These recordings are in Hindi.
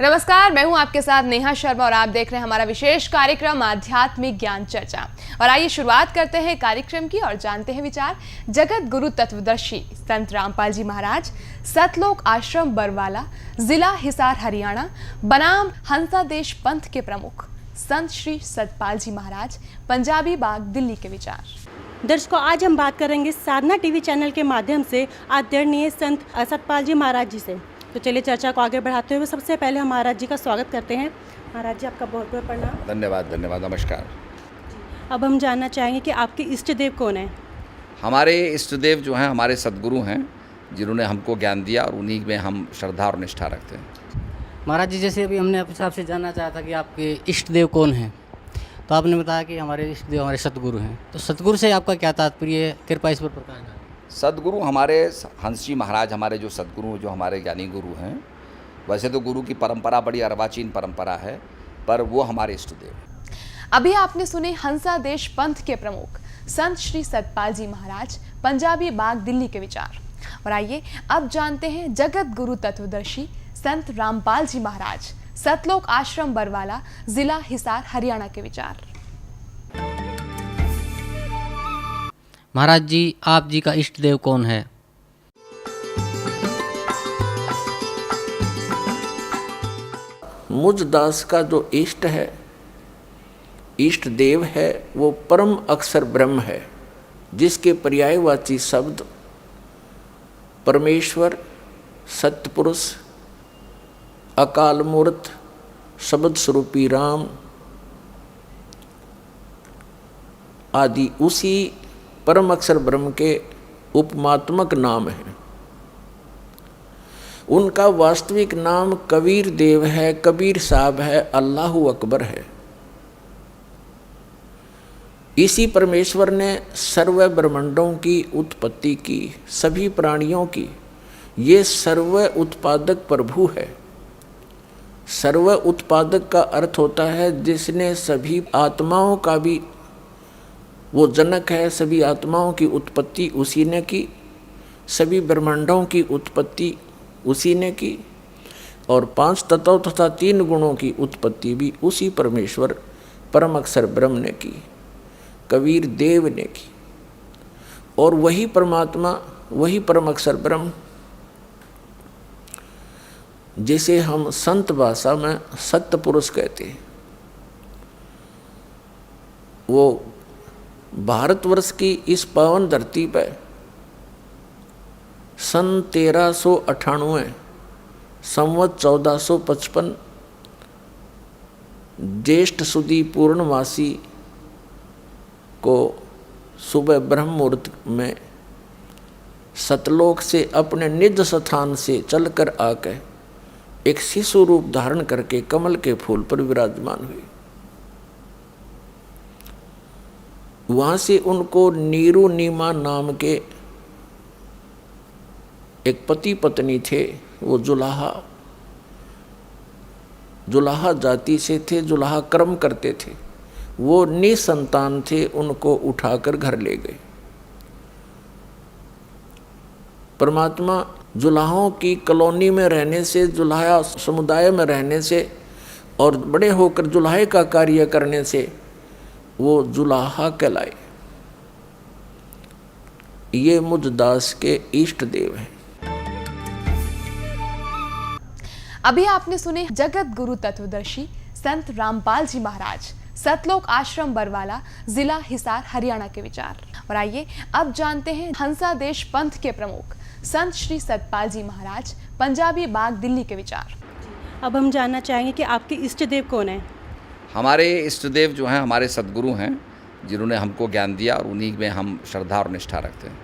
नमस्कार, मैं हूं आपके साथ नेहा शर्मा और आप देख रहे हैं हमारा विशेष कार्यक्रम आध्यात्मिक ज्ञान चर्चा। और आइए शुरुआत करते हैं कार्यक्रम की और जानते हैं विचार जगत गुरु तत्वदर्शी संत रामपाल जी महाराज, सतलोक आश्रम बरवाला, जिला हिसार हरियाणा, बनाम हंसादेश पंथ के प्रमुख संत श्री सतपाल जी महाराज, पंजाबी बाग, दिल्ली के विचार। दर्शकों, आज हम बात करेंगे साधना टीवी चैनल के माध्यम से आदरणीय संत सतपाल जी महाराज जी से। तो चलिए चर्चा को आगे बढ़ाते हुए सबसे पहले हम महाराज जी का स्वागत करते हैं। महाराज जी, आपका बहुत बहुत प्रणाम। धन्यवाद, नमस्कार। अब हम जानना चाहेंगे कि आपके इष्ट देव कौन है? हमारे इष्ट देव जो हैं हमारे सदगुरु हैं, जिन्होंने हमको ज्ञान दिया और उन्हीं में हम श्रद्धा और निष्ठा रखते हैं। महाराज जी, जैसे अभी हमने आपसे जानना चाहा था कि आपके इष्ट देव कौन हैं, तो आपने बताया कि हमारे इष्ट देव हमारे सतगुरु हैं। तो सतगुरु से आपका क्या तात्पर्य है? कृपा इस पर प्रकाश डालें। सदगुरु हमारे हंस जी महाराज, हमारे जो सदगुरु, जो हमारे ज्ञानी गुरु हैं। वैसे तो गुरु की परंपरा बड़ी अर्वाचीन परंपरा है, पर वो हमारे इष्ट देव हैं। अभी आपने सुने हंसादेश पंथ के प्रमुख संत श्री सतपाल जी महाराज, पंजाबी बाग, दिल्ली के विचार। और आइए अब जानते हैं जगत गुरु तत्वदर्शी संत रामपाल जी महाराज, सतलोक आश्रम बरवाला, जिला हिसार हरियाणा के विचार। महाराज जी, आप जी का इष्ट देव कौन है? मुझ दास का जो इष्ट है, इष्ट देव है, वो परम अक्षर ब्रह्म है, जिसके पर्यायवाची शब्द परमेश्वर, सत्पुरुष, अकाल मूर्त, शब्द स्वरूपी राम आदि उसी परम अक्षर ब्रह्म के उपमात्मक नाम हैं। उनका वास्तविक नाम कबीर देव है, कबीर साहब है, अल्लाहु अकबर है। इसी परमेश्वर ने सर्व ब्रह्मांडों की उत्पत्ति की, सभी प्राणियों की। ये सर्व उत्पादक प्रभु है। सर्व उत्पादक का अर्थ होता है जिसने सभी आत्माओं का भी, वो जनक है। सभी आत्माओं की उत्पत्ति उसी ने की, सभी ब्रह्मांडों की उत्पत्ति उसी ने की, और 5 तत्व तथा 3 गुणों की उत्पत्ति भी उसी परमेश्वर परम अक्षर ब्रह्म ने की, कबीर देव ने की। और वही परमात्मा, वही परम अक्षर ब्रह्म, जिसे हम संत भाषा में सत्य पुरुष कहते हैं, वो भारतवर्ष की इस पावन धरती पर सन 1398 संवत 1455 ज्येष्ठ सुदी पूर्णमासी को सुबह ब्रह्म मुहूर्त में सतलोक से अपने निज स्थान से चलकर आकर एक शिशु रूप धारण करके कमल के फूल पर विराजमान हुए। वहाँ से उनको नीरू नीमा नाम के एक पति पत्नी थे। वो जुलाहा जाति से थे, जुलाहा कर्म करते थे। वो निसंतान थे, उनको उठाकर घर ले गए। परमात्मा जुलाहों की कॉलोनी में रहने से, जुलाहा समुदाय में रहने से और बड़े होकर जुलाहे का कार्य करने से वो जुलाहा कहलाए। ये मुझ दास के इष्ट देव हैं। अभी आपने सुने जगत गुरु तत्वदर्शी संत रामपाल जी महाराज, सतलोक आश्रम बरवाला, जिला हिसार हरियाणा के विचार। और आइए अब जानते हैं हंसादेश पंथ के प्रमुख संत श्री सतपाल जी महाराज, पंजाबी बाग, दिल्ली के विचार। अब हम जानना चाहेंगे कि आपके इष्ट देव कौन है? हमारे इष्ट देव जो हैं हमारे सदगुरु हैं, जिन्होंने हमको ज्ञान दिया और उन्हीं में हम श्रद्धा और निष्ठा रखते हैं।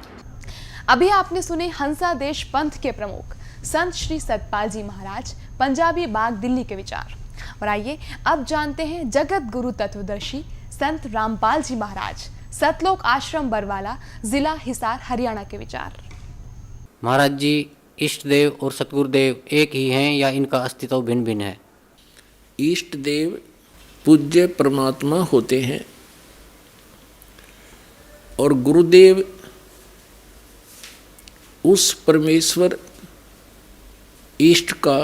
अभी आपने सुने हंसादेश पंथ के प्रमुख संत श्री सतपाल जी महाराज, पंजाबी बाग, दिल्ली के विचार। और आइए अब जानते हैं जगत गुरु तत्वदर्शी संत रामपाल जी महाराज, सतलोक आश्रम बरवाला, जिला हिसार हरियाणा के विचार। महाराज जी, इष्ट देव और सतगुरुदेव एक ही हैं या इनका अस्तित्व भिन्न भिन्न है? इष्ट देव पूज्य परमात्मा होते हैं और गुरुदेव उस परमेश्वर इष्ट का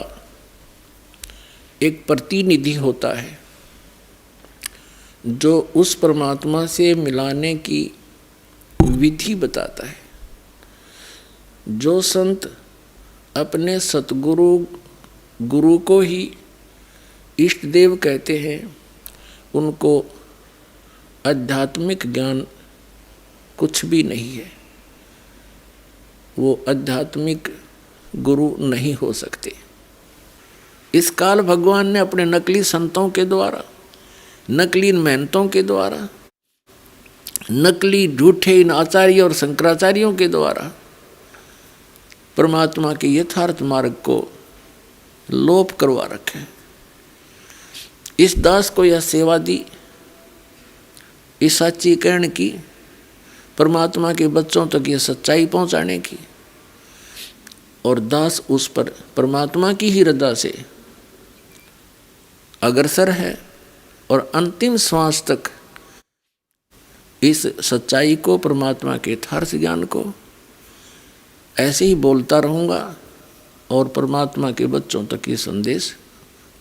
एक प्रतिनिधि होता है जो उस परमात्मा से मिलाने की विधि बताता है। जो संत अपने सतगुरु गुरु को ही इष्ट देव कहते हैं, उनको आध्यात्मिक ज्ञान कुछ भी नहीं है, वो आध्यात्मिक गुरु नहीं हो सकते। इस काल भगवान ने अपने नकली संतों के द्वारा, नकली महंतों के द्वारा, नकली झूठे इन आचार्य और शंकराचार्यों के द्वारा परमात्मा के यथार्थ मार्ग को लोप करवा रखे। इस दास को यह सेवा दी, इस सच्चीकरण की, परमात्मा के बच्चों तक ये सच्चाई पहुंचाने की, और दास उस पर परमात्मा की ही रजा से अग्रसर है और अंतिम श्वास तक इस सच्चाई को, परमात्मा के यथार्थ ज्ञान को ऐसे ही बोलता रहूँगा और परमात्मा के बच्चों तक ये संदेश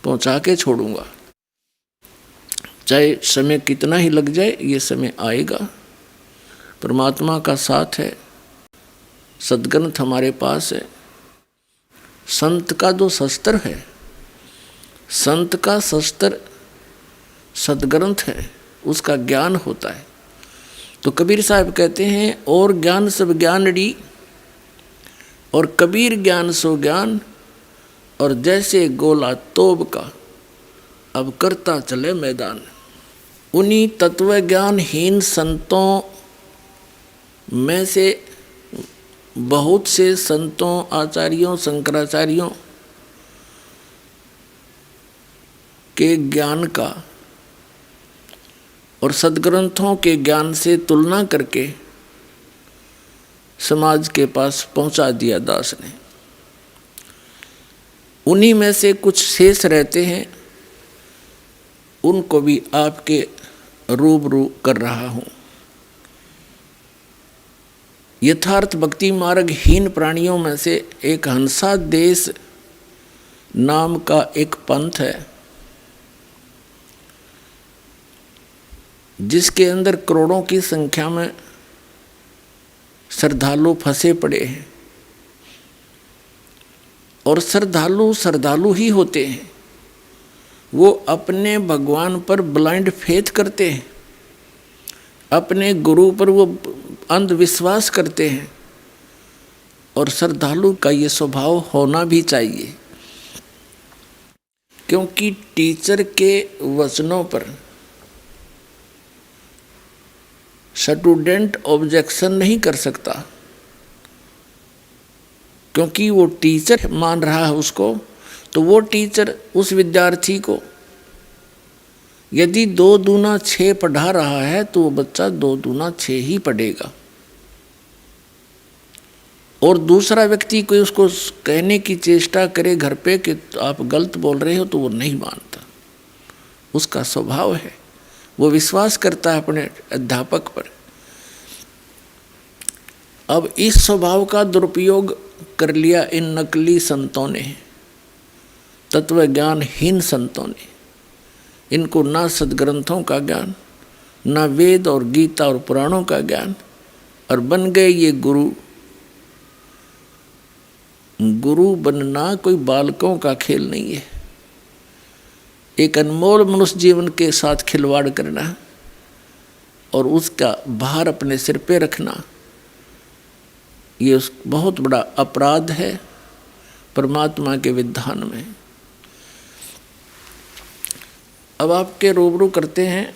पहुँचा के छोड़ूंगा। चाहे समय कितना ही लग जाए, ये समय आएगा। परमात्मा का साथ है, सद्ग्रंथ हमारे पास है। संत का जो शस्त्र है, संत का शस्त्र सद्ग्रंथ है, उसका ज्ञान होता है। तो कबीर साहब कहते हैं, और ज्ञान सब ज्ञानड़ी और कबीर ज्ञान सो ज्ञान, और जैसे गोला तोब का अब करता चले मैदान। उन्हीं तत्व ज्ञानहीन संतों में से बहुत से संतों, आचार्यों, शंकराचार्यों के ज्ञान का और सद्ग्रंथों के ज्ञान से तुलना करके समाज के पास पहुंचा दिया दास ने। उन्हीं में से कुछ शेष रहते हैं, उनको भी आपके रूबरू कर रहा हूं। यथार्थ भक्ति मार्ग हीन प्राणियों में से एक हंसा देश नाम का एक पंथ है, जिसके अंदर करोड़ों की संख्या में श्रद्धालु फंसे पड़े हैं। और श्रद्धालु ही होते हैं। वो अपने भगवान पर ब्लाइंड फेथ करते हैं, अपने गुरु पर वो अंधविश्वास करते हैं। और श्रद्धालु का ये स्वभाव होना भी चाहिए, क्योंकि टीचर के वचनों पर स्टूडेंट ऑब्जेक्शन नहीं कर सकता, क्योंकि वो टीचर मान रहा है उसको। तो वो टीचर उस विद्यार्थी को यदि 2 दूना 6 पढ़ा रहा है, तो वो बच्चा 2 दूना 6 ही पढ़ेगा। और दूसरा व्यक्ति कोई उसको कहने की चेष्टा करे घर पे कि आप गलत बोल रहे हो, तो वो नहीं मानता। उसका स्वभाव है, वो विश्वास करता है अपने अध्यापक पर। अब इस स्वभाव का दुरुपयोग कर लिया इन नकली संतों ने, तत्व ज्ञानहीन संतों ने। इनको ना सद्ग्रंथों का ज्ञान, ना वेद और गीता और पुराणों का ज्ञान, और बन गए ये गुरु। गुरु बनना कोई बालकों का खेल नहीं है। एक अनमोल मनुष्य जीवन के साथ खिलवाड़ करना और उसका भार अपने सिर पे रखना, ये बहुत बड़ा अपराध है परमात्मा के विधान में। अब आपके रूबरू करते हैं,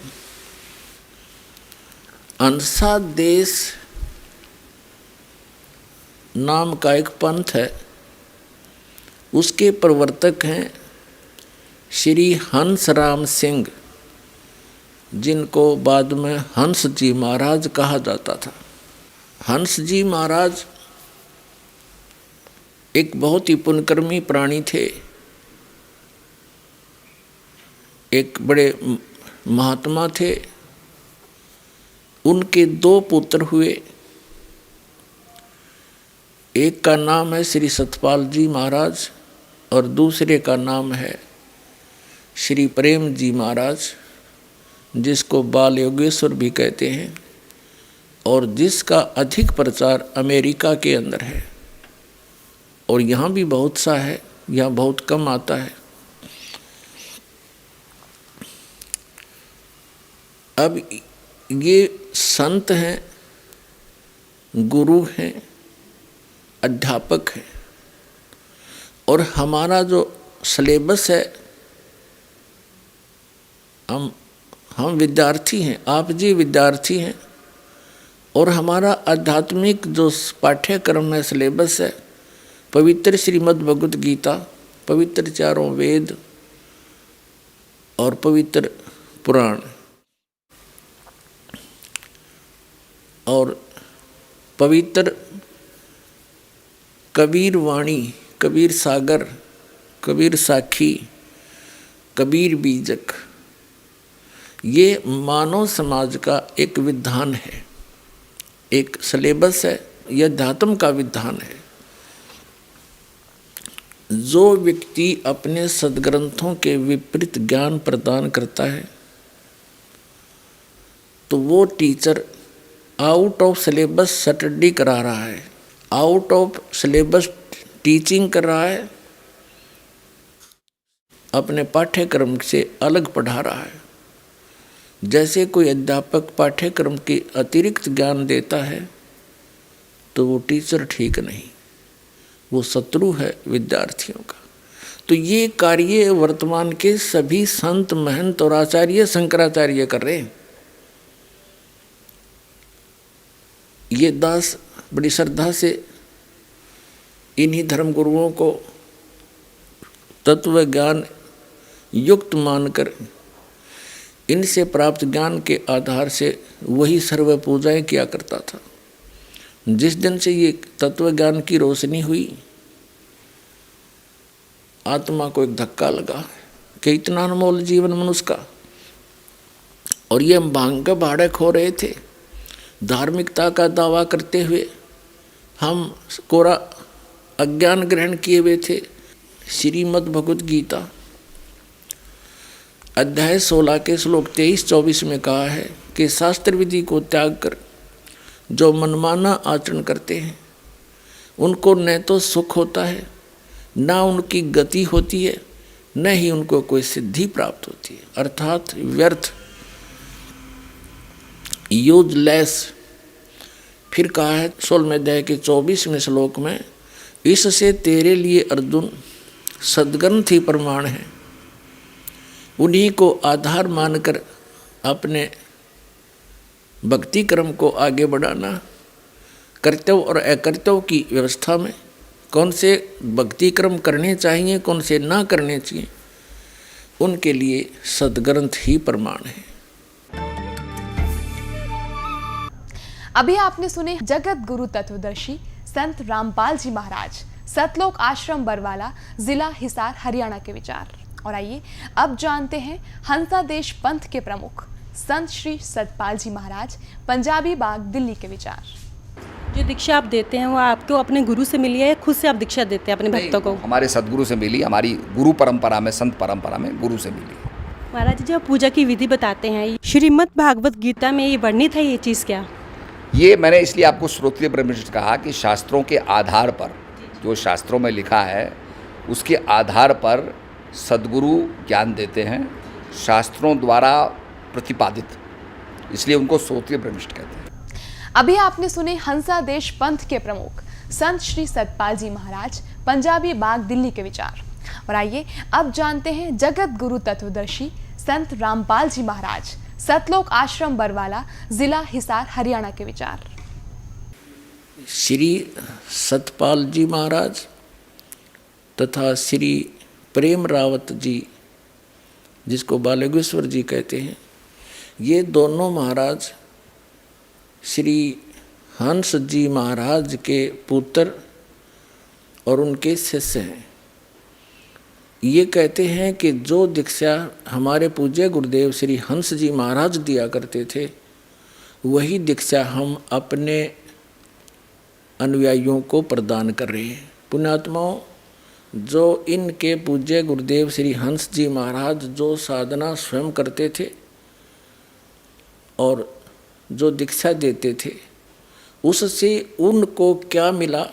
अंसा देश नाम का एक पंथ है, उसके प्रवर्तक हैं श्री हंस राम सिंह, जिनको बाद में हंस जी महाराज कहा जाता था। हंस जी महाराज एक बहुत ही पुण्यकर्मी प्राणी थे, एक बड़े महात्मा थे। उनके 2 पुत्र हुए, एक का नाम है श्री सतपाल जी महाराज और दूसरे का नाम है श्री प्रेम जी महाराज, जिसको बाल योगेश्वर भी कहते हैं, और जिसका अधिक प्रचार अमेरिका के अंदर है और यहाँ भी बहुत सा है, यहाँ बहुत कम आता है। अब ये संत हैं, गुरु हैं, अध्यापक हैं, और हमारा जो सिलेबस है, हम विद्यार्थी हैं, आप जी विद्यार्थी हैं, और हमारा आध्यात्मिक जो पाठ्यक्रम है, सिलेबस है, पवित्र श्रीमद् भगवत गीता, पवित्र चारों वेद और पवित्र पुराण और पवित्र कबीर वाणी, कबीर सागर, कबीर साखी, कबीर बीजक, ये मानव समाज का एक विधान है, एक सिलेबस है, यह अध्यात्म का विधान है। जो व्यक्ति अपने सद्ग्रंथों के विपरीत ज्ञान प्रदान करता है तो वो teacher out of syllabus study करा रहा है, आउट ऑफ सिलेबस टीचिंग कर रहा है, अपने पाठ्यक्रम से अलग पढ़ा रहा है। जैसे कोई अध्यापक पाठ्यक्रम के अतिरिक्त ज्ञान देता है तो वो टीचर ठीक नहीं, वो शत्रु है विद्यार्थियों का। तो ये कार्य वर्तमान के सभी संत, महंत और आचार्य, शंकराचार्य कर रहे हैं। ये दास बड़ी श्रद्धा से इन्हीं धर्मगुरुओं को तत्व ज्ञान युक्त मानकर इनसे प्राप्त ज्ञान के आधार से वही सर्व पूजाएं किया करता था। जिस दिन से ये तत्व ज्ञान की रोशनी हुई, आत्मा को एक धक्का लगा कि इतना अनमोल जीवन मनुष्य का, और ये हम भांग का भाड़े खो रहे थे, धार्मिकता का दावा करते हुए हम कोरा अज्ञान ग्रहण किए हुए थे। श्रीमद् भगवत गीता अध्याय 16 के श्लोक 23-24 में कहा है कि शास्त्र विधि को त्याग कर जो मनमाना आचरण करते हैं उनको न तो सुख होता है, न उनकी गति होती है, न ही उनको कोई सिद्धि प्राप्त होती है, अर्थात व्यर्थ, यूजलेस। फिर कहा है 16वें अध्याय के 24वें श्लोक में, इससे तेरे लिए अर्जुन सद्ग्रंथ ही प्रमाण है, उन्हीं को आधार मानकर अपने भक्ति क्रम को आगे बढ़ाना। कर्तव्य और अकर्तव्य की व्यवस्था में कौन से भक्ति क्रम करने चाहिए, कौन से ना करने चाहिए, उनके लिए सद्ग्रंथ ही प्रमाण है। अभी आपने सुने जगत गुरु तत्वदर्शी संत रामपाल जी महाराज, सतलोक आश्रम बरवाला, जिला हिसार, हरियाणा के विचार। और आइए अब जानते हैं हंसादेश पंथ के प्रमुख संत श्री सतपाल जी महाराज, पंजाबी बाग, दिल्ली के विचार। जो दीक्षा आप देते हैं वो आपको अपने गुरु से मिली है या खुद से आप दीक्षा देते हैं अपने भक्तों को? हमारे सदगुरु से मिली, हमारी गुरु परंपरा में, संत परंपरा में गुरु से मिली। महाराज जी, जब पूजा की विधि बताते हैं, श्रीमद् भागवत गीता में ये वर्णित है, ये चीज़ क्या? ये मैंने इसलिए आपको श्रोत्रिय ब्रह्मनिष्ठ कहा कि शास्त्रों के आधार पर, जो शास्त्रों में लिखा है उसके आधार पर सदगुरु ज्ञान देते हैं, शास्त्रों द्वारा प्रतिपादित, इसलिए उनको श्रोत्रिय ब्रह्मनिष्ठ कहते हैं। अभी आपने सुने हंसादेश पंथ के प्रमुख संत श्री सतपाल जी महाराज, पंजाबी बाग, दिल्ली के विचार। और आइए अब जानते हैं जगत गुरु तत्वदर्शी संत रामपाल जी महाराज, सतलोक आश्रम बरवाला, जिला हिसार, हरियाणा के विचार। श्री सतपाल जी महाराज तथा श्री प्रेम रावत जी, जिसको बालयोगेश्वर जी कहते हैं, ये दोनों महाराज श्री हंस जी महाराज के पुत्र और उनके शिष्य हैं। ये कहते हैं कि जो दीक्षा हमारे पूज्य गुरुदेव श्री हंस जी महाराज दिया करते थे, वही दीक्षा हम अपने अनुयायियों को प्रदान कर रहे हैं। पुण्यात्माओं, जो इनके पूज्य गुरुदेव श्री हंस जी महाराज जो साधना स्वयं करते थे और जो दीक्षा देते थे, उससे उनको क्या मिला?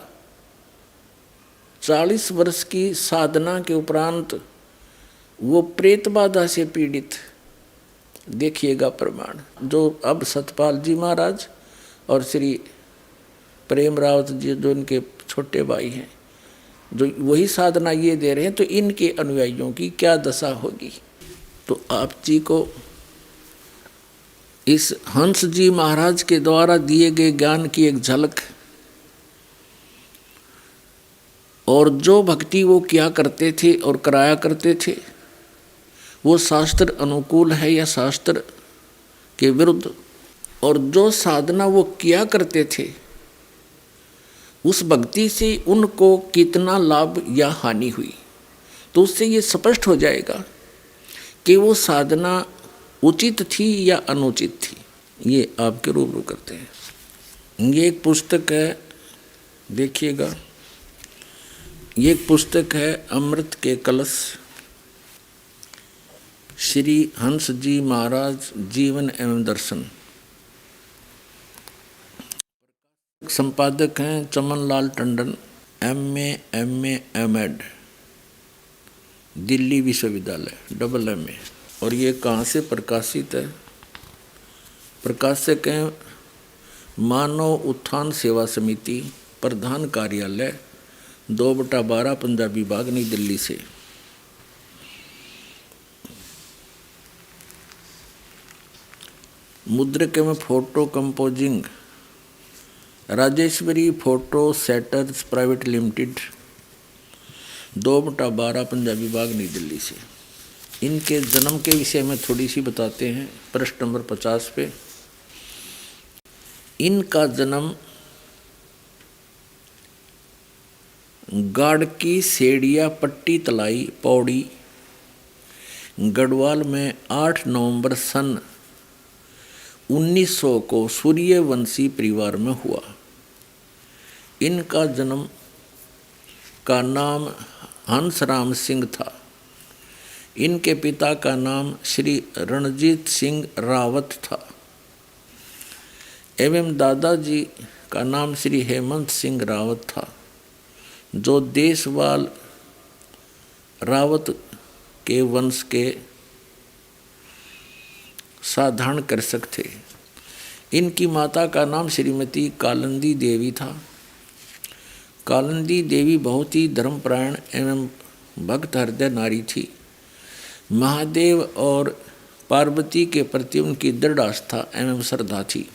40 वर्ष की साधना के उपरांत वो प्रेत बाधा से पीड़ित, देखिएगा प्रमाण, जो अब सतपाल जी महाराज और श्री प्रेम रावत जी जो इनके छोटे भाई हैं, जो वही साधना ये दे रहे हैं, तो इनके अनुयायियों की क्या दशा होगी। तो आप जी को इस हंस जी महाराज के द्वारा दिए गए ज्ञान की एक झलक, और जो भक्ति वो किया करते थे और कराया करते थे, वो शास्त्र अनुकूल है या शास्त्र के विरुद्ध, और जो साधना वो किया करते थे उस भक्ति से उनको कितना लाभ या हानि हुई, तो उससे ये स्पष्ट हो जाएगा कि वो साधना उचित थी या अनुचित थी। ये आपके रूबरू करते हैं। ये एक पुस्तक है, देखिएगा, ये एक पुस्तक है अमृत के कलश, श्री हंस जी महाराज जीवन एवं दर्शन। संपादक हैं चमन लाल टंडन, MA MAd, दिल्ली विश्वविद्यालय, MA। और ये कहाँ से प्रकाशित है? प्रकाशक हैं मानव उत्थान सेवा समिति, प्रधान कार्यालय 2/12 पंजाबी बाग, नई दिल्ली से। मुद्रक में photo composing Rajeshwari photo setters private limited, 2/12 Punjabi Bagh, Nai Delhi से। इनके जन्म के विषय में थोड़ी सी बताते हैं। पृष्ठ नंबर 50 पे इनका जन्म गाड़की सेड़िया पट्टी तलाई पौड़ी गढ़वाल में 8 नवंबर सन 1900 को सूर्यवंशी परिवार में हुआ। इनका जन्म का नाम हंसराम सिंह था। इनके पिता का नाम श्री रणजीत सिंह रावत था एवं दादाजी का नाम श्री हेमंत सिंह रावत था, जो देशवाल रावत के वंश के साधारण कृषक थे। इनकी माता का नाम श्रीमती कालंदी देवी था। कालंदी देवी बहुत ही धर्मपरायण एवं भक्त हृदय नारी थी। महादेव और पार्वती के प्रति उनकी दृढ़ आस्था एवं श्रद्धा थी।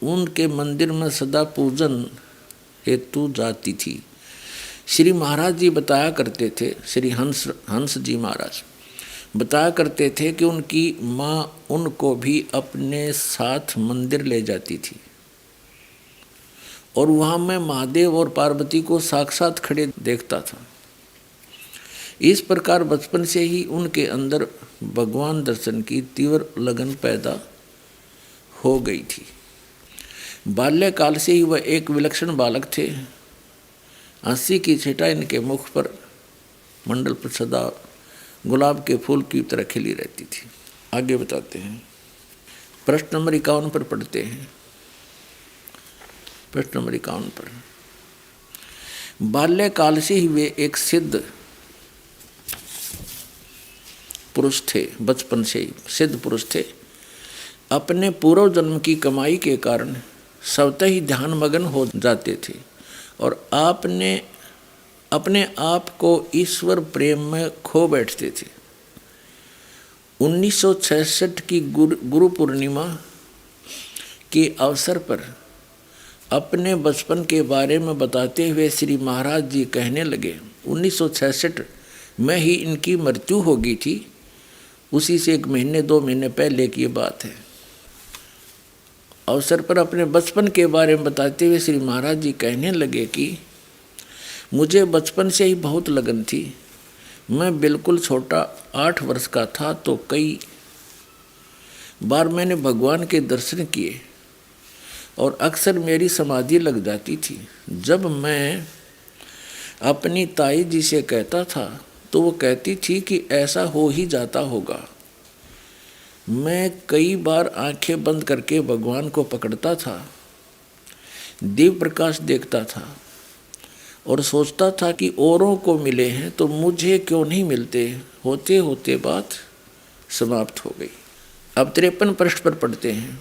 उनके मंदिर में सदा पूजन हेतु जाती थी। श्री महाराज जी बताया करते थे, श्री हंस जी महाराज बताया करते थे कि उनकी माँ उनको भी अपने साथ मंदिर ले जाती थी और वहाँ मैं महादेव और पार्वती को साक्षात खड़े देखता था। इस प्रकार बचपन से ही उनके अंदर भगवान दर्शन की तीव्र लगन पैदा हो गई थी। बाल्यकाल से ही वह एक विलक्षण बालक थे। हंसी की छटा इनके मुख पर मंडल पर सदा गुलाब के फूल की तरह खिली रहती थी। आगे बताते हैं, प्रश्न नंबर 51 पर पढ़ते हैं। प्रश्न नंबर 51 पर, बाल्यकाल से ही वे एक सिद्ध पुरुष थे। बचपन से ही सिद्ध पुरुष थे। अपने पूर्व जन्म की कमाई के कारण स्वतः ही ध्यान मग्न हो जाते थे और आपने अपने आप को ईश्वर प्रेम में खो बैठते थे। 1966 की गुरु पूर्णिमा के अवसर पर अपने बचपन के बारे में बताते हुए श्री महाराज जी कहने लगे, 1966 में ही इनकी मृत्यु हो गई थी। उसी से 1 महीने 2 महीने पहले की बात है। अवसर पर अपने बचपन के बारे में बताते हुए श्री महाराज जी कहने लगे कि मुझे बचपन से ही बहुत लगन थी। मैं बिल्कुल छोटा 8 वर्ष का था तो कई बार मैंने भगवान के दर्शन किए और अक्सर मेरी समाधि लग जाती थी। जब मैं अपनी ताई जी से कहता था तो वो कहती थी कि ऐसा हो ही जाता होगा। मैं कई बार आंखें बंद करके भगवान को पकड़ता था, दिव्य प्रकाश देखता था और सोचता था कि औरों को मिले हैं तो मुझे क्यों नहीं मिलते। होते होते बात समाप्त हो गई। अब 53 पृष्ठ पर पढ़ते हैं।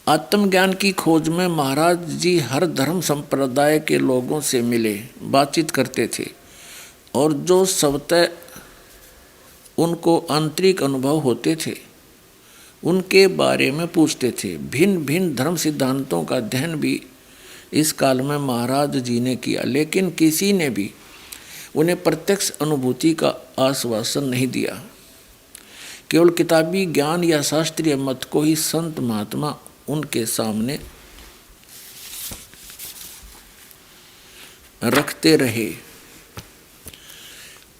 आत्मज्ञान की खोज में महाराज जी हर धर्म संप्रदाय के लोगों से मिले, बातचीत करते थे और जो स्वतः उनको आंतरिक अनुभव होते थे उनके बारे में पूछते थे। भिन्न भिन्न धर्म सिद्धांतों का अध्ययन भी इस काल में महाराज जी ने किया, लेकिन किसी ने भी उन्हें प्रत्यक्ष अनुभूति का आश्वासन नहीं दिया। केवल किताबी ज्ञान या शास्त्रीय मत को ही संत महात्मा उनके सामने रखते रहे।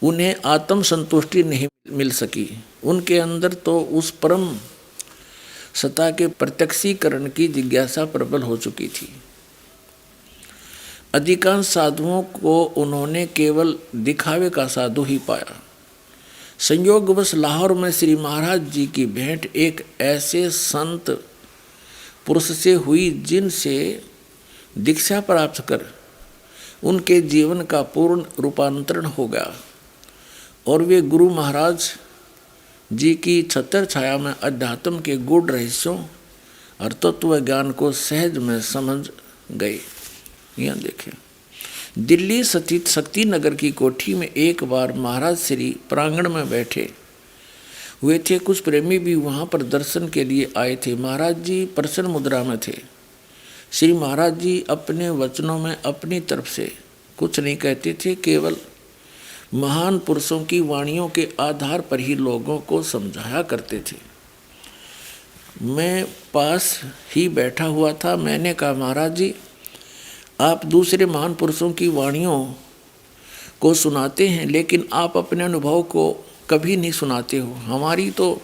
उन्हें आत्म संतुष्टि नहीं मिल सकी। उनके अंदर तो उस परम सत्ता के प्रत्यक्षीकरण की जिज्ञासा प्रबल हो चुकी थी। अधिकांश साधुओं को उन्होंने केवल दिखावे का साधु ही पाया। संयोगवश लाहौर में श्री महाराज जी की भेंट एक ऐसे संत पुरुष से हुई जिनसे दीक्षा प्राप्त कर उनके जीवन का पूर्ण रूपांतरण हो गया और वे गुरु महाराज जी की छत्र छाया में अध्यात्म के गूढ़ रहस्यों और तत्व ज्ञान को सहज में समझ गए। यहाँ देखें, दिल्ली स्थित शक्ति नगर की कोठी में एक बार महाराज श्री प्रांगण में बैठे हुए थे। कुछ प्रेमी भी वहाँ पर दर्शन के लिए आए थे। महाराज जी प्रसन्न मुद्रा में थे। श्री महाराज जी अपने वचनों में अपनी तरफ से कुछ नहीं कहते थे, केवल महान पुरुषों की वाणियों के आधार पर ही लोगों को समझाया करते थे। मैं पास ही बैठा हुआ था। मैंने कहा, महाराज जी आप दूसरे महान पुरुषों की वाणियों को सुनाते हैं, लेकिन आप अपने अनुभव को कभी नहीं सुनाते हो। हमारी तो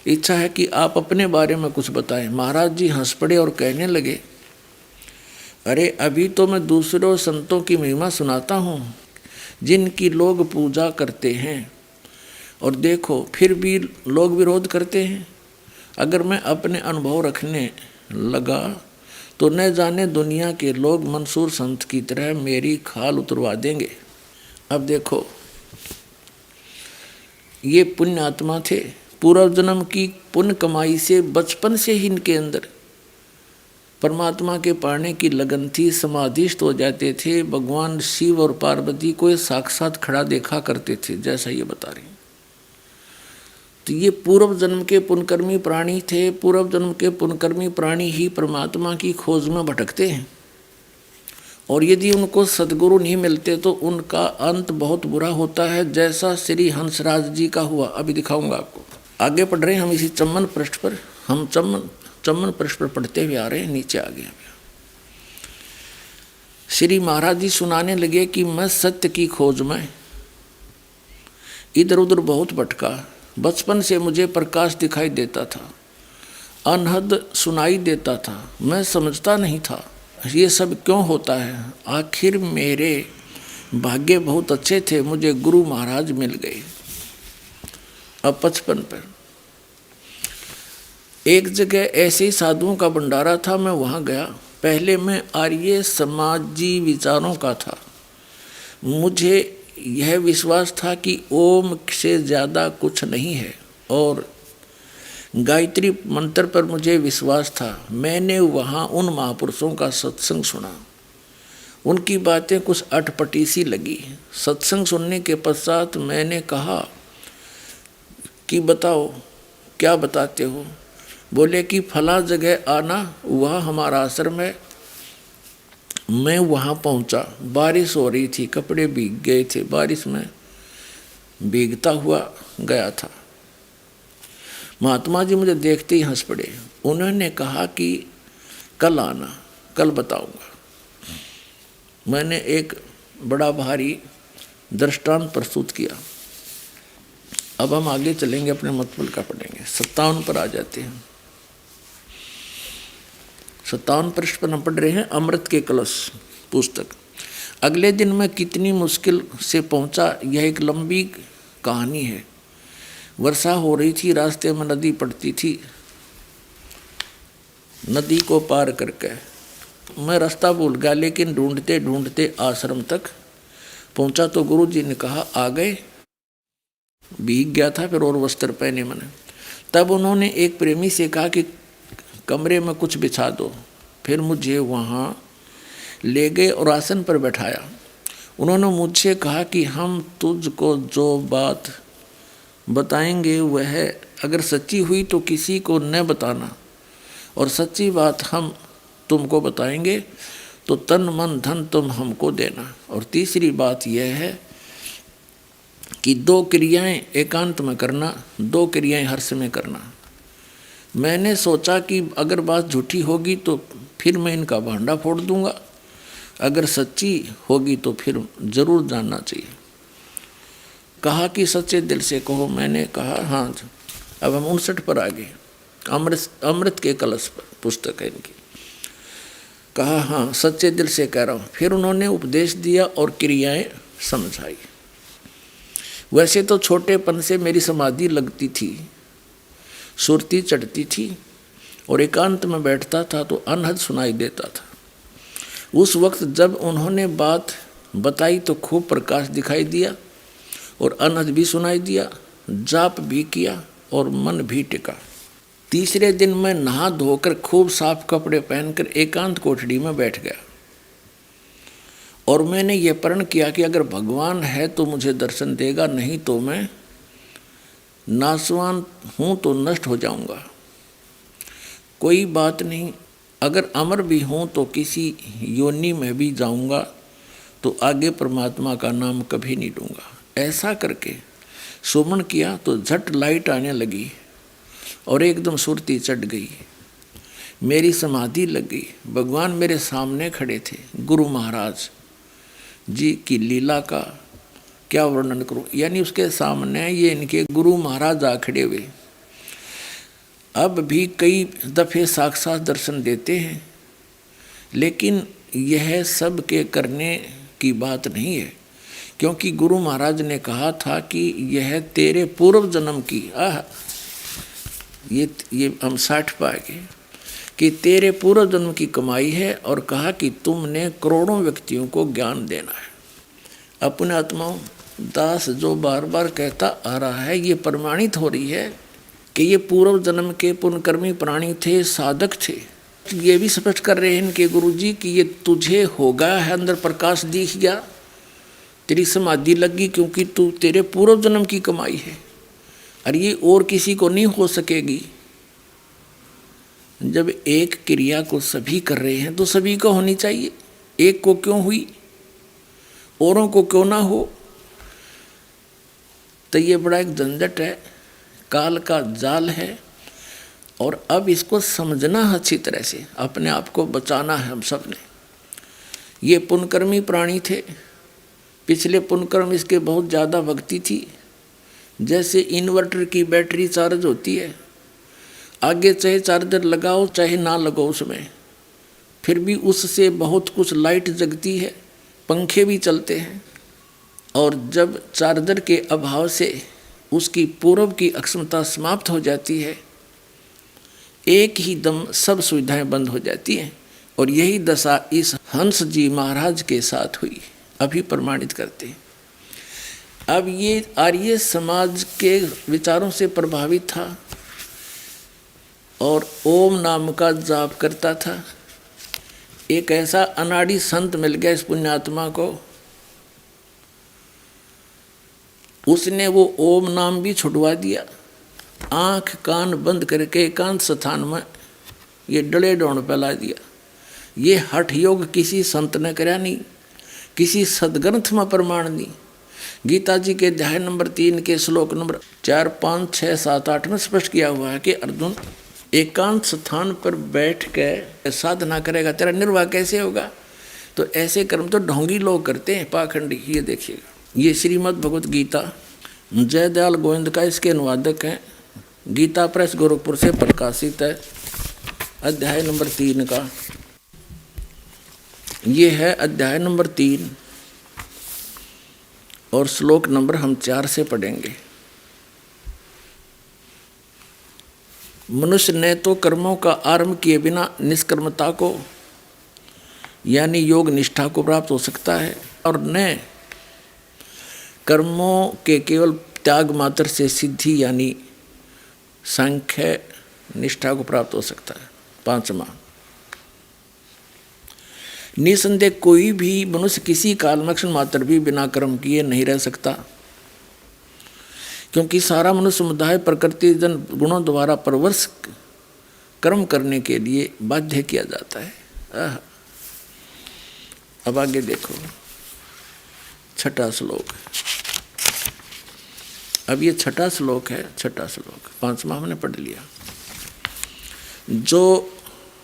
इच्छा है कि आप अपने बारे में कुछ बताएं। महाराज जी हंस पड़े और कहने लगे, अरे अभी तो मैं दूसरों संतों की महिमा सुनाता हूँ जिनकी लोग पूजा करते हैं, और देखो फिर भी लोग विरोध करते हैं। अगर मैं अपने अनुभव रखने लगा तो न जाने दुनिया के लोग मंसूर संत की तरह मेरी खाल उतरवा देंगे। अब देखो, ये पुण्य आत्मा थे। पूर्व जन्म की पुण्य कमाई से बचपन से ही इनके अंदर परमात्मा के पाने की लगन थी। समाधिस्थ हो जाते थे। भगवान शिव और पार्वती को साक्षात खड़ा देखा करते थे, जैसा ये बता रही। तो ये पूर्व जन्म के पुण्यकर्मी प्राणी थे। पूर्व जन्म के पुण्यकर्मी प्राणी ही परमात्मा की खोज में भटकते हैं, और यदि उनको सद्गुरु नहीं मिलते तो उनका अंत बहुत बुरा होता है, जैसा श्री हंसराज जी का हुआ। अभी दिखाऊंगा आपको। आगे पढ़ रहे हैं हम इसी 54 पृष्ठ पर। हम 54 पृष्ठ पर पढ़ते हुए आ रहे हैं, नीचे आ गए। श्री महाराज जी सुनाने लगे कि मैं सत्य की खोज में इधर उधर बहुत भटका। बचपन से मुझे प्रकाश दिखाई देता था, अनहद सुनाई देता था। मैं समझता नहीं था ये सब क्यों होता है। आखिर मेरे भाग्य बहुत अच्छे थे, मुझे गुरु महाराज मिल गए। अब 55 पर एक जगह ऐसे ही साधुओं का भंडारा था। मैं वहाँ गया। पहले मैं आर्य समाजी विचारों का था। मुझे यह विश्वास था कि ओम से ज़्यादा कुछ नहीं है, और गायत्री मंत्र पर मुझे विश्वास था। मैंने वहाँ उन महापुरुषों का सत्संग सुना। उनकी बातें कुछ अटपटी सी लगी। सत्संग सुनने के पश्चात मैंने कहा कि बताओ क्या बताते हो। बोले कि फला जगह आना, वहाँ हमारा आश्रम है। मैं वहाँ पहुँचा। बारिश हो रही थी, कपड़े भीग गए थे। बारिश में भीगता हुआ गया था। महात्मा जी मुझे देखते ही हंस पड़े। उन्होंने कहा कि कल आना, कल बताऊंगा। मैंने एक बड़ा भारी दृष्टांत प्रस्तुत किया। अब हम आगे चलेंगे, अपने मतबल का पढ़ेंगे। 57 पर आ जाते हैं। 57 पृष्ठ पर हम पढ़ रहे हैं अमृत के कलश पुस्तक। अगले दिन मैं कितनी मुश्किल से पहुंचा, यह एक लंबी कहानी है। वर्षा हो रही थी, रास्ते में नदी पड़ती थी। नदी को पार करके मैं रास्ता भूल गया, लेकिन ढूंढते ढूंढते आश्रम तक पहुंचा तो गुरु जी ने कहा आ गए। भीग गया था फिर और वस्त्र पहने मैंने। तब उन्होंने एक प्रेमी से कहा कि कमरे में कुछ बिछा दो। फिर मुझे वहाँ ले गए और आसन पर बैठाया। उन्होंने मुझसे कहा कि हम तुझको जो बात बताएंगे वह अगर सच्ची हुई तो किसी को न बताना, और सच्ची बात हम तुमको बताएंगे तो तन मन धन तुम हमको देना। और तीसरी बात यह है कि 2 क्रियाएं एकांत में करना, 2 क्रियाएं हर्ष में करना। मैंने सोचा कि अगर बात झूठी होगी तो फिर मैं इनका भांडा फोड़ दूंगा, अगर सच्ची होगी तो फिर जरूर जानना चाहिए। कहा कि सच्चे दिल से कहो। मैंने कहा हाँ। अब हम 59 पर आ गए। अमृत के कलश पर पुस्तक है इनकी। कहा हाँ सच्चे दिल से कह रहा हूँ। फिर उन्होंने उपदेश दिया और क्रियाएं समझाई। वैसे तो छोटेपन से मेरी समाधि लगती थी, सुरती चढ़ती थी और एकांत में बैठता था तो अनहद सुनाई देता था। उस वक्त जब उन्होंने बात बताई तो खूब प्रकाश दिखाई दिया और अनहद भी सुनाई दिया, जाप भी किया और मन भी टिका। तीसरे दिन मैं नहा धोकर खूब साफ कपड़े पहनकर एकांत कोठड़ी में बैठ गया और मैंने ये प्रण किया कि अगर भगवान है तो मुझे दर्शन देगा, नहीं तो मैं नासवान हूँ तो नष्ट हो जाऊंगा। कोई बात नहीं, अगर अमर भी हूँ तो किसी योनि में भी जाऊंगा तो आगे परमात्मा का नाम कभी नहीं लूँगा। ऐसा करके सुमन किया तो झट लाइट आने लगी और एकदम सुरती चढ़ गई। मेरी समाधि लग गई। भगवान मेरे सामने खड़े थे। गुरु महाराज जी की लीला का क्या वर्णन करूं, यानी उसके सामने ये इनके गुरु महाराज आ खड़े हुए। अब भी कई दफ़े साक्षात दर्शन देते हैं, लेकिन यह सब के करने की बात नहीं है, क्योंकि गुरु महाराज ने कहा था कि यह तेरे पूर्व जन्म की ये हम 60 पाएंगे कि तेरे पूर्व जन्म की कमाई है, और कहा कि तुमने करोड़ों व्यक्तियों को ज्ञान देना है। अपने आत्माओं दास जो बार बार कहता आ रहा है, ये प्रमाणित हो रही है कि ये पूर्व जन्म के पुण्यकर्मी प्राणी थे, साधक थे। ये भी स्पष्ट कर रहे हैं इनके गुरुजी कि ये तुझे होगा है, अंदर प्रकाश दिख गया, तेरी समाधि लगी, क्योंकि तू तेरे पूर्व जन्म की कमाई है और ये और किसी को नहीं हो सकेगी। जब एक क्रिया को सभी कर रहे हैं तो सभी को होनी चाहिए। एक को क्यों हुई, औरों को क्यों ना हो? तो ये बड़ा एक झंझट है, काल का जाल है, और अब इसको समझना अच्छी तरह से, अपने आप को बचाना है हम सब ने। ये पुण्यकर्मी प्राणी थे, पिछले पुण्यकर्म इसके बहुत ज़्यादा भक्ति थी। जैसे इन्वर्टर की बैटरी चार्ज होती है, आगे चाहे चार्जर लगाओ चाहे ना लगाओ उसमें, फिर भी उससे बहुत कुछ लाइट जगती है, पंखे भी चलते हैं। और जब चार्जर के अभाव से उसकी पूर्व की अक्षमता समाप्त हो जाती है, एक ही दम सब सुविधाएं बंद हो जाती हैं। और यही दशा इस हंस जी महाराज के साथ हुई, अभी प्रमाणित करते हैं। अब ये आर्य समाज के विचारों से प्रभावित था और ओम नाम का जाप करता था। एक ऐसा अनाड़ी संत मिल गया इस पुण्यात्मा को, उसने वो ओम नाम भी छुड़वा दिया। आंख कान बंद करके एकांत स्थान में ये डले डोण फैला दिया। ये हठ योग किसी संत ने कराया नहीं, किसी सदग्रंथ में प्रमाण नहीं। गीता जी के अध्याय नंबर 3 के श्लोक नंबर 4, 5, 6, 7, 8 में स्पष्ट किया हुआ है कि अर्जुन एकांत स्थान पर बैठ के साधना करेगा, तेरा निर्वाह कैसे होगा? तो ऐसे कर्म तो ढोंगी लोग करते हैं, पाखंडी। ये देखिएगा, ये श्रीमद् भगवत गीता जयदयाल गोविंद का इसके अनुवादक हैं, गीता प्रेस गोरखपुर से प्रकाशित है। अध्याय नंबर 3 का। ये है अध्याय नंबर 3 और श्लोक नंबर हम 4 से पढ़ेंगे। मनुष्य ने तो कर्मों का आरंभ किए बिना निष्कर्मता को यानी योग निष्ठा को प्राप्त हो सकता है, और न कर्मों के केवल त्याग मात्र से सिद्धि यानी सांख्य निष्ठा को प्राप्त हो सकता है। 5वां, निसंदेह कोई भी मनुष्य किसी काल में क्षण मात्र भी बिना कर्म किए नहीं रह सकता, क्योंकि सारा मनुष्य समुदाय प्रकृति जन गुणों द्वारा परवश कर्म करने के लिए बाध्य किया जाता है। अब आगे देखो 6वां श्लोक। अब ये 6वां श्लोक है। 6वां श्लोक 5वां हमने पढ़ लिया। जो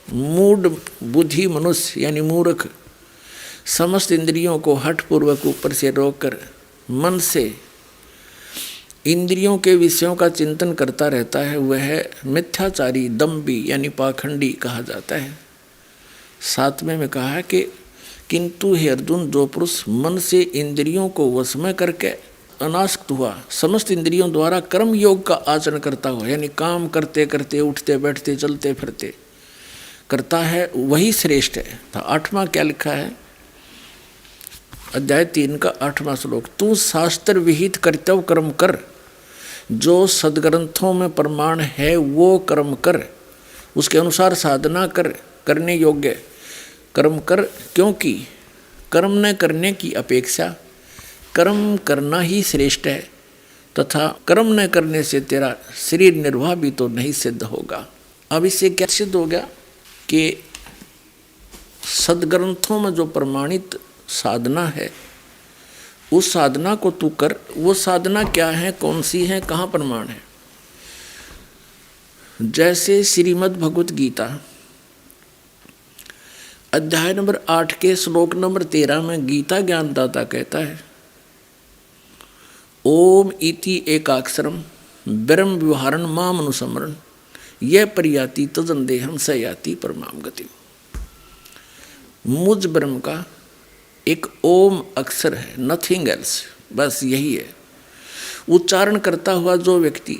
मूढ़ बुद्धि मनुष्य यानी मूर्ख समस्त इंद्रियों को हठपूर्वक ऊपर से रोककर मन से इंद्रियों के विषयों का चिंतन करता रहता है, वह मिथ्याचारी दम्भी यानी पाखंडी कहा जाता है। 7वें में कहा है कि किंतु हे अर्जुन, जो पुरुष मन से इंद्रियों को वश में करके अनासक्त हुआ समस्त इंद्रियों द्वारा कर्म योग का आचरण करता हुआ यानी काम करते करते उठते बैठते चलते फिरते करता है, वही श्रेष्ठ है। तो 8वां क्या लिखा है? अध्याय 3 का 8वां श्लोक। तू शास्त्र विहित कर्तव्य कर्म कर, जो सदग्रंथों में प्रमाण है वो कर्म कर, उसके अनुसार साधना कर, करने योग्य कर्म कर, क्योंकि कर्म न करने की अपेक्षा कर्म करना ही श्रेष्ठ है, तथा कर्म न करने से तेरा शरीर निर्वाह भी तो नहीं सिद्ध होगा। अब इससे क्या सिद्ध हो गया कि सदग्रंथों में जो प्रमाणित साधना है उस साधना को तू कर। वो साधना क्या है, कौन सी है, कहाँ प्रमाण है? जैसे श्रीमद् भगवत गीता अध्याय नंबर 8 के श्लोक नंबर 13 में गीता ज्ञानदाता कहता है, ओम इति एकाक्षरम ब्रह्म व्यवहारण माम अनुसमरण यह परियाति तजंदेहम स याति परमाम गति। मुझ ब्रह्म का एक ओम अक्षर है, नथिंग एल्स, बस यही है। उच्चारण करता हुआ जो व्यक्ति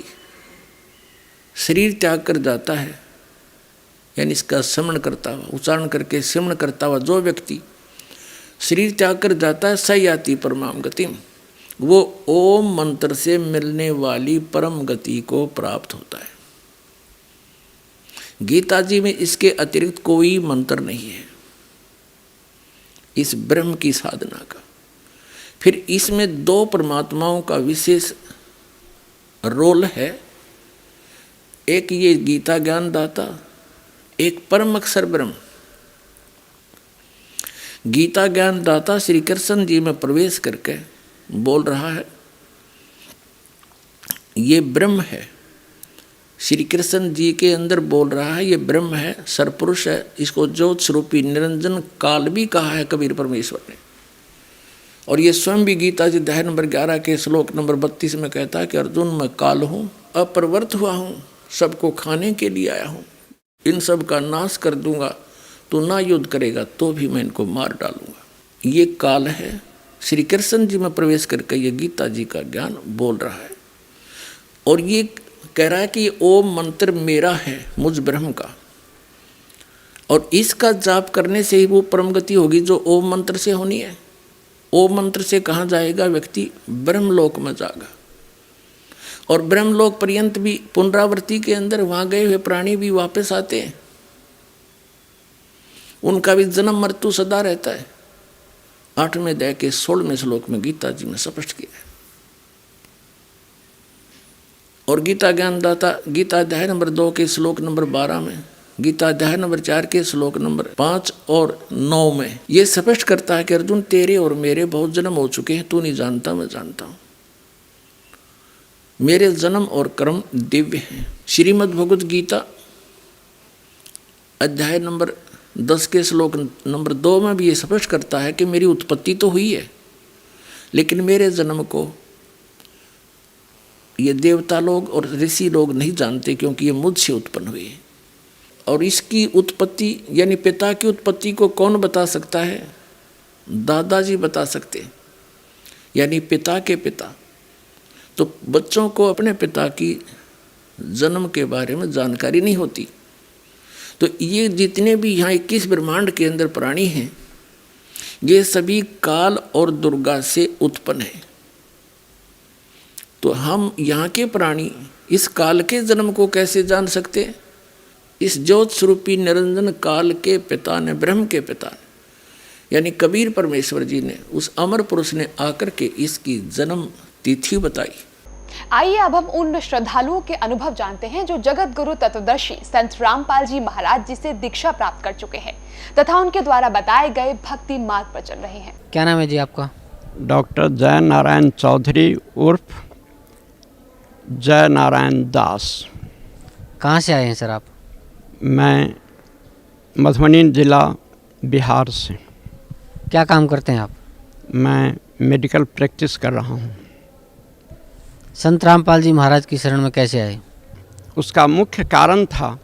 शरीर त्याग कर जाता है यानी इसका स्मरण करता हुआ, उच्चारण करके स्मरण करता हुआ जो व्यक्ति शरीर त्याग कर जाता है, स याति परमाम गति, वो ओम मंत्र से मिलने वाली परम गति को प्राप्त होता है। गीता जी में इसके अतिरिक्त कोई मंत्र नहीं है इस ब्रह्म की साधना का। फिर इसमें 2 परमात्माओं का विशेष रोल है, एक ये गीता ज्ञानदाता, एक परम अक्षर ब्रह्म। गीता ज्ञानदाता श्री कृष्ण जी में प्रवेश करके बोल रहा है, ये ब्रह्म है। श्री कृष्ण जी के अंदर बोल रहा है, ये ब्रह्म है, सरपुरुष है। इसको ज्योत स्वरूपी निरंजन काल भी कहा है कबीर परमेश्वर ने। और ये स्वयं भी गीता जी अध्याय नंबर 11 के श्लोक नंबर 32 में कहता है कि अर्जुन, मैं काल हूँ, अप्रवृत्त हुआ हूँ, सबको खाने के लिए आया हूँ, इन सब का नाश कर दूंगा। तो ना युद्ध करेगा तो भी मैं इनको मार डालूंगा। ये काल है। श्री कृष्ण जी में प्रवेश करके ये गीता जी का ज्ञान बोल रहा है और ये कह रहा है कि ओम मंत्र मेरा है, मुझ ब्रह्म का, और इसका जाप करने से ही वो परम गति होगी जो ओम मंत्र से होनी है। ओम मंत्र से कहाँ जाएगा व्यक्ति? ब्रह्मलोक में जाएगा। और ब्रह्मलोक पर्यंत भी पुनरावृत्ति के अंदर वहाँ गए हुए प्राणी भी वापस आते हैं, उनका भी जन्म मृत्यु सदा रहता है। 8वें अध्याय के 16वें श्लोक में गीता जी में स्पष्ट किया है। और गीता ज्ञानदाता गीता अध्याय नंबर 2 के श्लोक नंबर 12 में, गीता अध्याय नंबर 4 के श्लोक नंबर 5 और 9 में ये स्पष्ट करता है कि अर्जुन, तेरे और मेरे बहुत जन्म हो चुके हैं, तू नहीं जानता, मैं जानता हूं। मेरे जन्म और कर्म दिव्य हैं। श्रीमद् भगवत गीता अध्याय नंबर 10 के श्लोक नंबर 2 में भी ये स्पष्ट करता है कि मेरी उत्पत्ति तो हुई है, लेकिन मेरे जन्म को ये देवता लोग और ऋषि लोग नहीं जानते, क्योंकि ये मुझसे उत्पन्न हुए। और इसकी उत्पत्ति यानी पिता की उत्पत्ति को कौन बता सकता है? दादाजी बता सकते, यानी पिता के पिता। तो बच्चों को अपने पिता की जन्म के बारे में जानकारी नहीं होती। तो ये जितने भी यहाँ 21 ब्रह्मांड के अंदर प्राणी हैं, ये सभी काल और दुर्गा से उत्पन्न हैं। तो हम यहाँ के प्राणी इस काल के जन्म को कैसे जान सकते? इस ज्योत स्वरूपी निरंजन काल के पिता ने, ब्रह्म के पिता ने, यानी कबीर परमेश्वर जी ने, उस अमर पुरुष ने आकर के इसकी जन्म तिथि बताई। आइए अब हम उन श्रद्धालुओं के अनुभव जानते हैं जो जगत गुरु तत्वदर्शी संत रामपाल जी महाराज जी से दीक्षा प्राप्त कर चुके हैं तथा उनके द्वारा बताए गए भक्ति मार्ग पर चल रहे हैं। क्या नाम है जी आपका? डॉक्टर जय नारायण चौधरी उर्फ जय नारायण दास। कहाँ से आए हैं सर आप? मैं मधुबनी जिला बिहार से। क्या काम करते हैं आप? मैं मेडिकल प्रैक्टिस कर रहा हूँ। संत रामपाल जी महाराज की शरण में कैसे आए? उसका मुख्य कारण था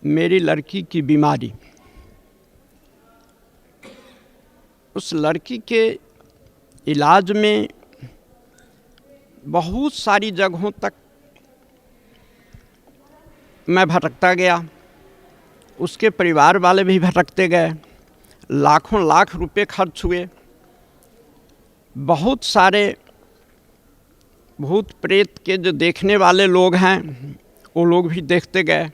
मेरी लड़की की बीमारी। उस लड़की के इलाज में बहुत सारी जगहों तक मैं भटकता गया, उसके परिवार वाले भी भटकते गए, लाखों लाख रुपए खर्च हुए, बहुत सारे भूत प्रेत के जो देखने वाले लोग हैं वो लोग भी देखते गए।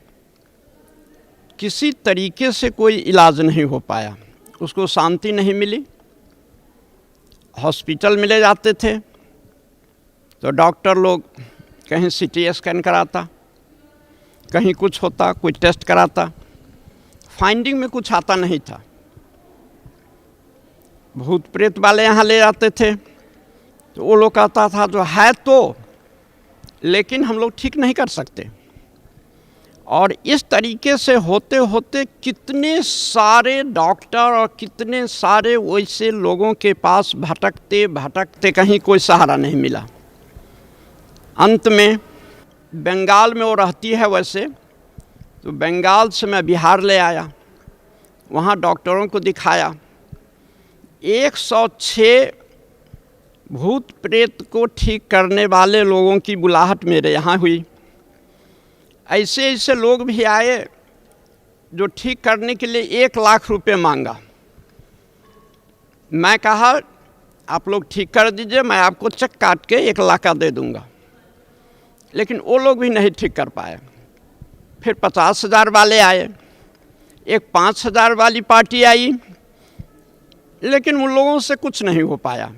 किसी तरीके से कोई इलाज नहीं हो पाया, उसको शांति नहीं मिली। हॉस्पिटल में ले जाते थे तो डॉक्टर लोग कहीं सीटी स्कैन कराता, कहीं कुछ होता, कोई टेस्ट कराता, फाइंडिंग में कुछ आता नहीं था। भूत प्रेत वाले यहाँ ले जाते थे तो वो लोग कहता था जो है तो, लेकिन हम लोग ठीक नहीं कर सकते। और इस तरीके से होते होते कितने सारे डॉक्टर और कितने सारे वैसे लोगों के पास भटकते भटकते कहीं कोई सहारा नहीं मिला। अंत में बंगाल में वो रहती है वैसे, तो बंगाल से मैं बिहार ले आया, वहाँ डॉक्टरों को दिखाया। 106 भूत प्रेत को ठीक करने वाले लोगों की बुलाहट मेरे यहाँ हुई। ऐसे ऐसे लोग भी आए जो ठीक करने के लिए 1 लाख रुपए मांगा। मैं कहा आप लोग ठीक कर दीजिए, मैं आपको चेक काट के 1 लाख का दे दूंगा, लेकिन वो लोग भी नहीं ठीक कर पाए। फिर 50,000 वाले आए, एक 5,000 वाली पार्टी आई, लेकिन उन लोगों से कुछ नहीं हो पाया।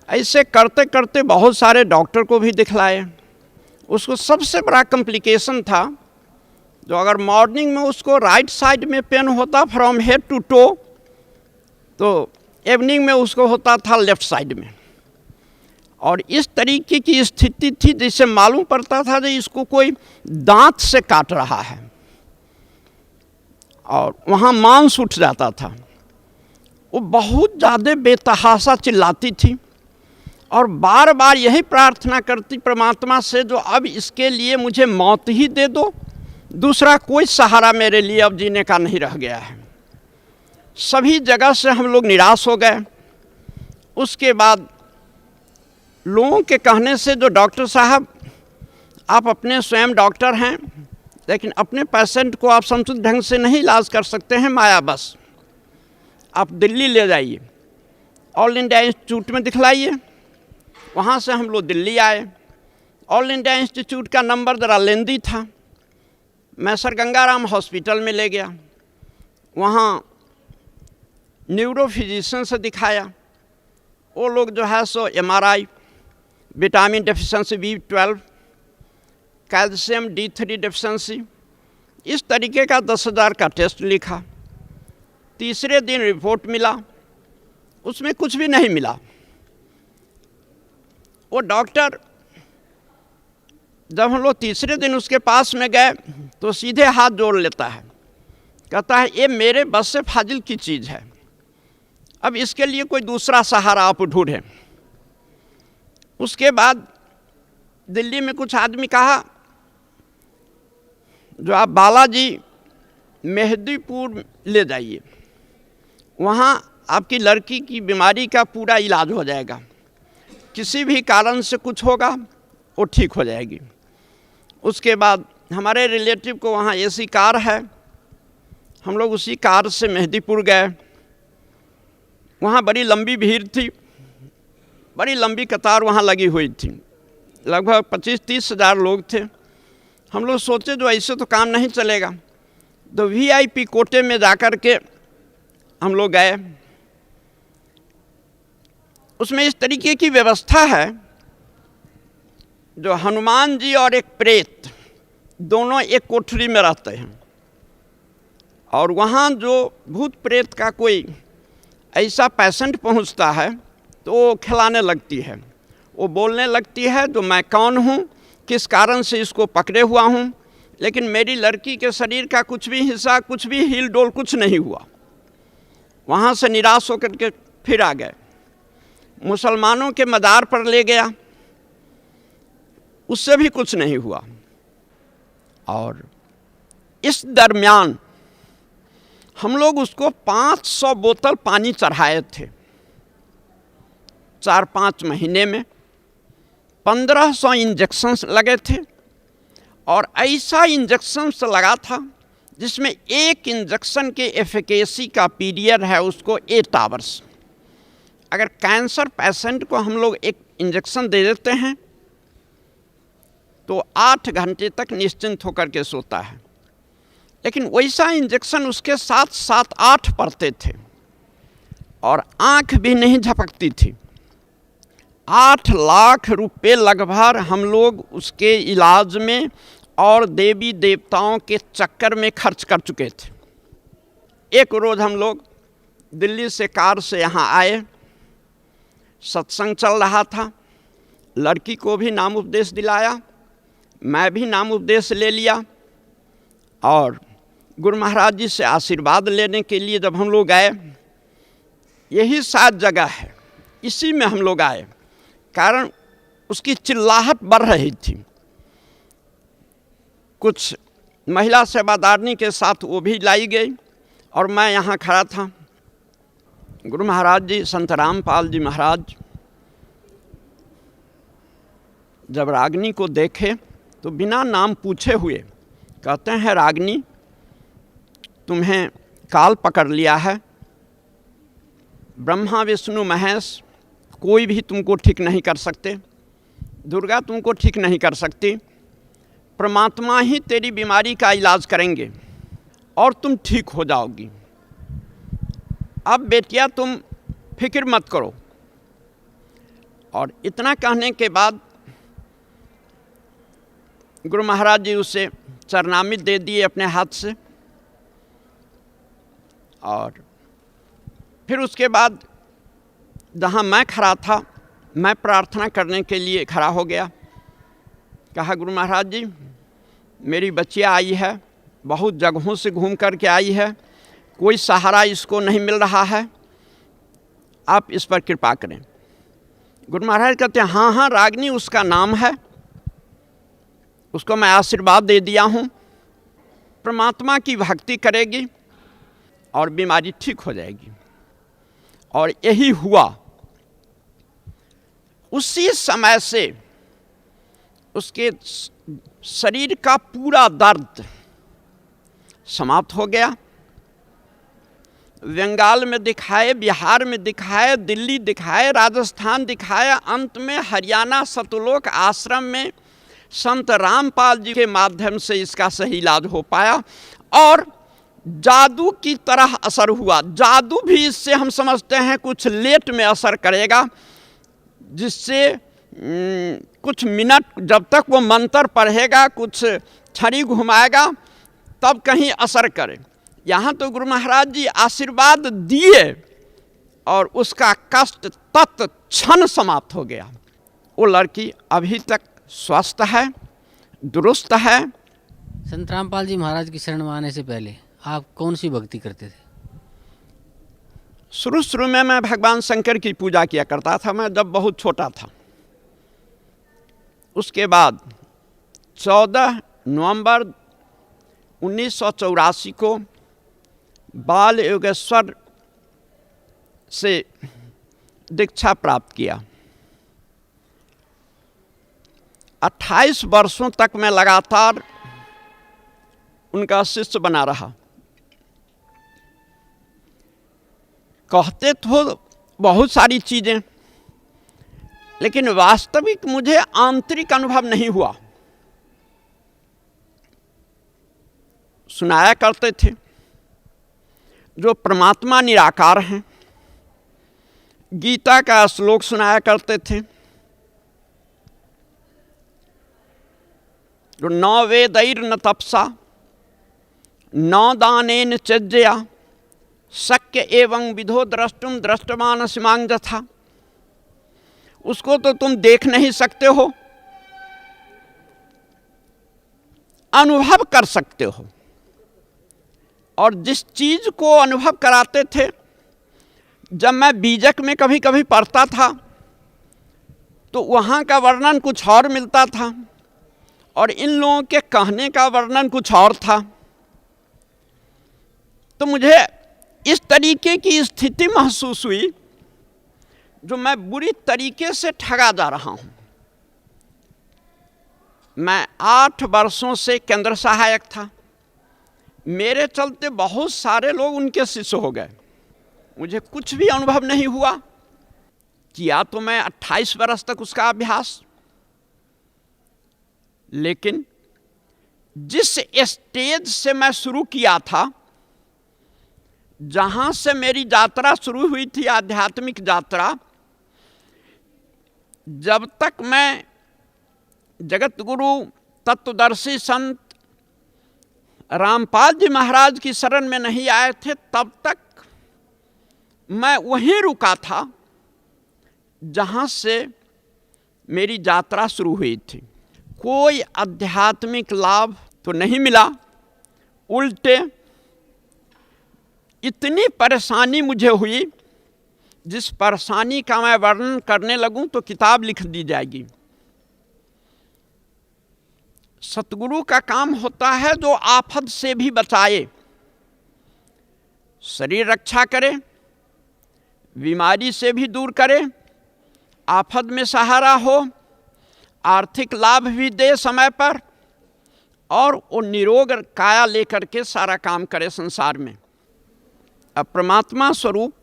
ऐसे करते करते बहुत सारे डॉक्टर को भी दिखलाए। उसको सबसे बड़ा कॉम्प्लिकेशन था जो अगर मॉर्निंग में उसको राइट साइड में पेन होता फ्रॉम हेड टू टो, तो इवनिंग में उसको होता था लेफ्ट साइड में। और इस तरीके की स्थिति थी जिससे मालूम पड़ता था कि इसको कोई दांत से काट रहा है, और वहाँ मांस उठ जाता था। वो बहुत ज़्यादा बेतहाशा चिल्लाती थी और बार बार यही प्रार्थना करती परमात्मा से जो अब इसके लिए मुझे मौत ही दे दो, दूसरा कोई सहारा मेरे लिए अब जीने का नहीं रह गया है। सभी जगह से हम लोग निराश हो गए। उसके बाद लोगों के कहने से जो डॉक्टर साहब आप अपने स्वयं डॉक्टर हैं, लेकिन अपने पेशेंट को आप समुचित ढंग से नहीं इलाज कर सकते हैं, माया बस आप दिल्ली ले जाइए, ऑल इंडिया इंस्टीट्यूट में दिखलाइए। वहाँ से हम लोग दिल्ली आए। ऑल इंडिया इंस्टीट्यूट का नंबर ज़रा लेंदी था। मैं सर गंगाराम हॉस्पिटल में ले गया, वहाँ न्यूरो फिजिशियन से दिखाया। वो लोग जो है सो MRI, vitamin deficiency B12, calcium D3 deficiency, इस तरीके का 10,000 का टेस्ट लिखा। तीसरे दिन रिपोर्ट मिला, उसमें कुछ भी नहीं मिला। वो डॉक्टर जब हम लोग तीसरे दिन उसके पास में गए तो सीधे हाथ जोड़ लेता है, कहता है ये मेरे बस से फाजिल की चीज़ है, अब इसके लिए कोई दूसरा सहारा आप ढूंढें। उसके बाद दिल्ली में कुछ आदमी कहा जो आप बालाजी मेहदीपुर ले जाइए, वहाँ आपकी लड़की की बीमारी का पूरा इलाज हो जाएगा, किसी भी कारण से कुछ होगा वो ठीक हो जाएगी। उसके बाद हमारे रिलेटिव को वहाँ एसी कार है, हम लोग उसी कार से मेहदीपुर गए। वहाँ बड़ी लंबी भीड़ थी, बड़ी लंबी कतार वहाँ लगी हुई थी, लगभग 25-30 हज़ार लोग थे। हम लोग सोचे जो ऐसे तो काम नहीं चलेगा, तो VIP कोटे में जाकर के हम लोग गए। उसमें इस तरीके की व्यवस्था है, जो हनुमान जी और एक प्रेत दोनों एक कोठरी में रहते हैं, और वहाँ जो भूत प्रेत का कोई ऐसा पेशेंट पहुँचता है तो वो खिलाने लगती है, वो बोलने लगती है जो मैं कौन हूँ, किस कारण से इसको पकड़े हुआ हूँ, लेकिन मेरी लड़की के शरीर का कुछ भी हिस्सा, कुछ भी हिल डोल कुछ नहीं हुआ। वहाँ से निराश होकर के फिर आ गए। मुसलमानों के मदार पर ले गया, उससे भी कुछ नहीं हुआ। और इस दरमियान हम लोग उसको 500 बोतल पानी चढ़ाए थे 4-5 महीने में, 1500 इंजेक्शन्स लगे थे, और ऐसा इंजेक्शन्स लगा था जिसमें एक इंजेक्शन के एफिकेसी का पीरियड है उसको 8 आवर्स। अगर कैंसर पेशेंट को हम लोग एक इंजेक्शन दे देते हैं तो 8 घंटे तक निश्चिंत होकर के सोता है, लेकिन वैसा इंजेक्शन उसके साथ 7-8 पड़ते थे और आँख भी नहीं झपकती थी। 8 लाख रुपए लगभग हम लोग उसके इलाज में और देवी देवताओं के चक्कर में खर्च कर चुके थे। एक रोज़ हम लोग दिल्ली से कार से यहाँ आए, सत्संग चल रहा था, लड़की को भी नाम उपदेश दिलाया, मैं भी नाम उपदेश ले लिया, और गुरु महाराज जी से आशीर्वाद लेने के लिए जब हम लोग आए, यही 7 जगह है, इसी में हम लोग आए, कारण उसकी चिल्लाहट बढ़ रही थी। कुछ महिला सेवादारनी के साथ वो भी लाई गई और मैं यहाँ खड़ा था। गुरु महाराज जी, संत रामपाल जी महाराज जब रागिनी को देखे तो बिना नाम पूछे हुए कहते हैं, रागिनी तुम्हें काल पकड़ लिया है, ब्रह्मा विष्णु महेश कोई भी तुमको ठीक नहीं कर सकते, दुर्गा तुमको ठीक नहीं कर सकती, परमात्मा ही तेरी बीमारी का इलाज करेंगे और तुम ठीक हो जाओगी। अब बेटिया तुम फिक्र मत करो। और इतना कहने के बाद गुरु महाराज जी उसे चरणामृत दे दिए अपने हाथ से, और फिर उसके बाद जहाँ मैं खड़ा था, मैं प्रार्थना करने के लिए खड़ा हो गया। कहा, गुरु महाराज जी मेरी बच्चियाँ आई है, बहुत जगहों से घूम कर के आई है, कोई सहारा इसको नहीं मिल रहा है, आप इस पर कृपा करें। गुरु महाराज कहते हैं, हाँ हाँ रागिनी उसका नाम है, उसको मैं आशीर्वाद दे दिया हूँ, परमात्मा की भक्ति करेगी और बीमारी ठीक हो जाएगी। और यही हुआ। उसी समय से उसके शरीर का पूरा दर्द समाप्त हो गया। बंगाल में दिखाए, बिहार में दिखाए, दिल्ली दिखाए, राजस्थान दिखाया, अंत में हरियाणा सतलोक आश्रम में संत रामपाल जी के माध्यम से इसका सही इलाज हो पाया और जादू की तरह असर हुआ। जादू भी इससे हम समझते हैं कुछ लेट में असर करेगा, जिससे कुछ मिनट जब तक वो मंत्र पढ़ेगा, कुछ छड़ी घुमाएगा, तब कहीं असर करे। यहाँ तो गुरु महाराज जी आशीर्वाद दिए और उसका कष्ट तत्क्षण समाप्त हो गया। वो लड़की अभी तक स्वस्थ है, दुरुस्त है। संत रामपाल जी महाराज की शरण में आने से पहले आप कौन सी भक्ति करते थे? शुरू में मैं भगवान शंकर की पूजा किया करता था, मैं जब बहुत छोटा था। उसके बाद 14 नवंबर 1984 को बाल योगेश्वर से दीक्षा प्राप्त किया। 28 वर्षों तक मैं लगातार उनका शिष्य बना रहा। कहते तो बहुत सारी चीज़ें, लेकिन वास्तविक मुझे आंतरिक अनुभव नहीं हुआ। सुनाया करते थे जो परमात्मा निराकार हैं, गीता का श्लोक सुनाया करते थे, जो न वेदैर्न तपसा न दानेन चज्जया शक्य एवं विधो द्रष्टुम दृष्टमान सिमांग जथा। उसको तो तुम देख नहीं सकते हो, अनुभव कर सकते हो। और जिस चीज को अनुभव कराते थे, जब मैं बीजक में कभी कभी पढ़ता था तो वहाँ का वर्णन कुछ और मिलता था और इन लोगों के कहने का वर्णन कुछ और था। तो मुझे इस तरीके की स्थिति महसूस हुई जो मैं बुरी तरीके से ठगा जा रहा हूँ। मैं 8 वर्षों से केंद्र सहायक था। मेरे चलते बहुत सारे लोग उनके शिष्य हो गए। मुझे कुछ भी अनुभव नहीं हुआ। किया तो मैं 28 वर्ष तक उसका अभ्यास, लेकिन जिस स्टेज से मैं शुरू किया था, जहां से मेरी यात्रा शुरू हुई थी, आध्यात्मिक यात्रा, जब तक मैं जगत गुरु तत्वदर्शी संत रामपाल जी महाराज की शरण में नहीं आए थे, तब तक मैं वहीं रुका था जहां से मेरी यात्रा शुरू हुई थी। कोई आध्यात्मिक लाभ तो नहीं मिला, उल्टे इतनी परेशानी मुझे हुई, जिस परेशानी का मैं वर्णन करने लगूं तो किताब लिख दी जाएगी। सतगुरु का काम होता है जो आफत से भी बचाए, शरीर रक्षा करे, बीमारी से भी दूर करे, आफत में सहारा हो, आर्थिक लाभ भी दे समय पर, और वो निरोग काया लेकर के सारा काम करे संसार में। अब परमात्मा स्वरूप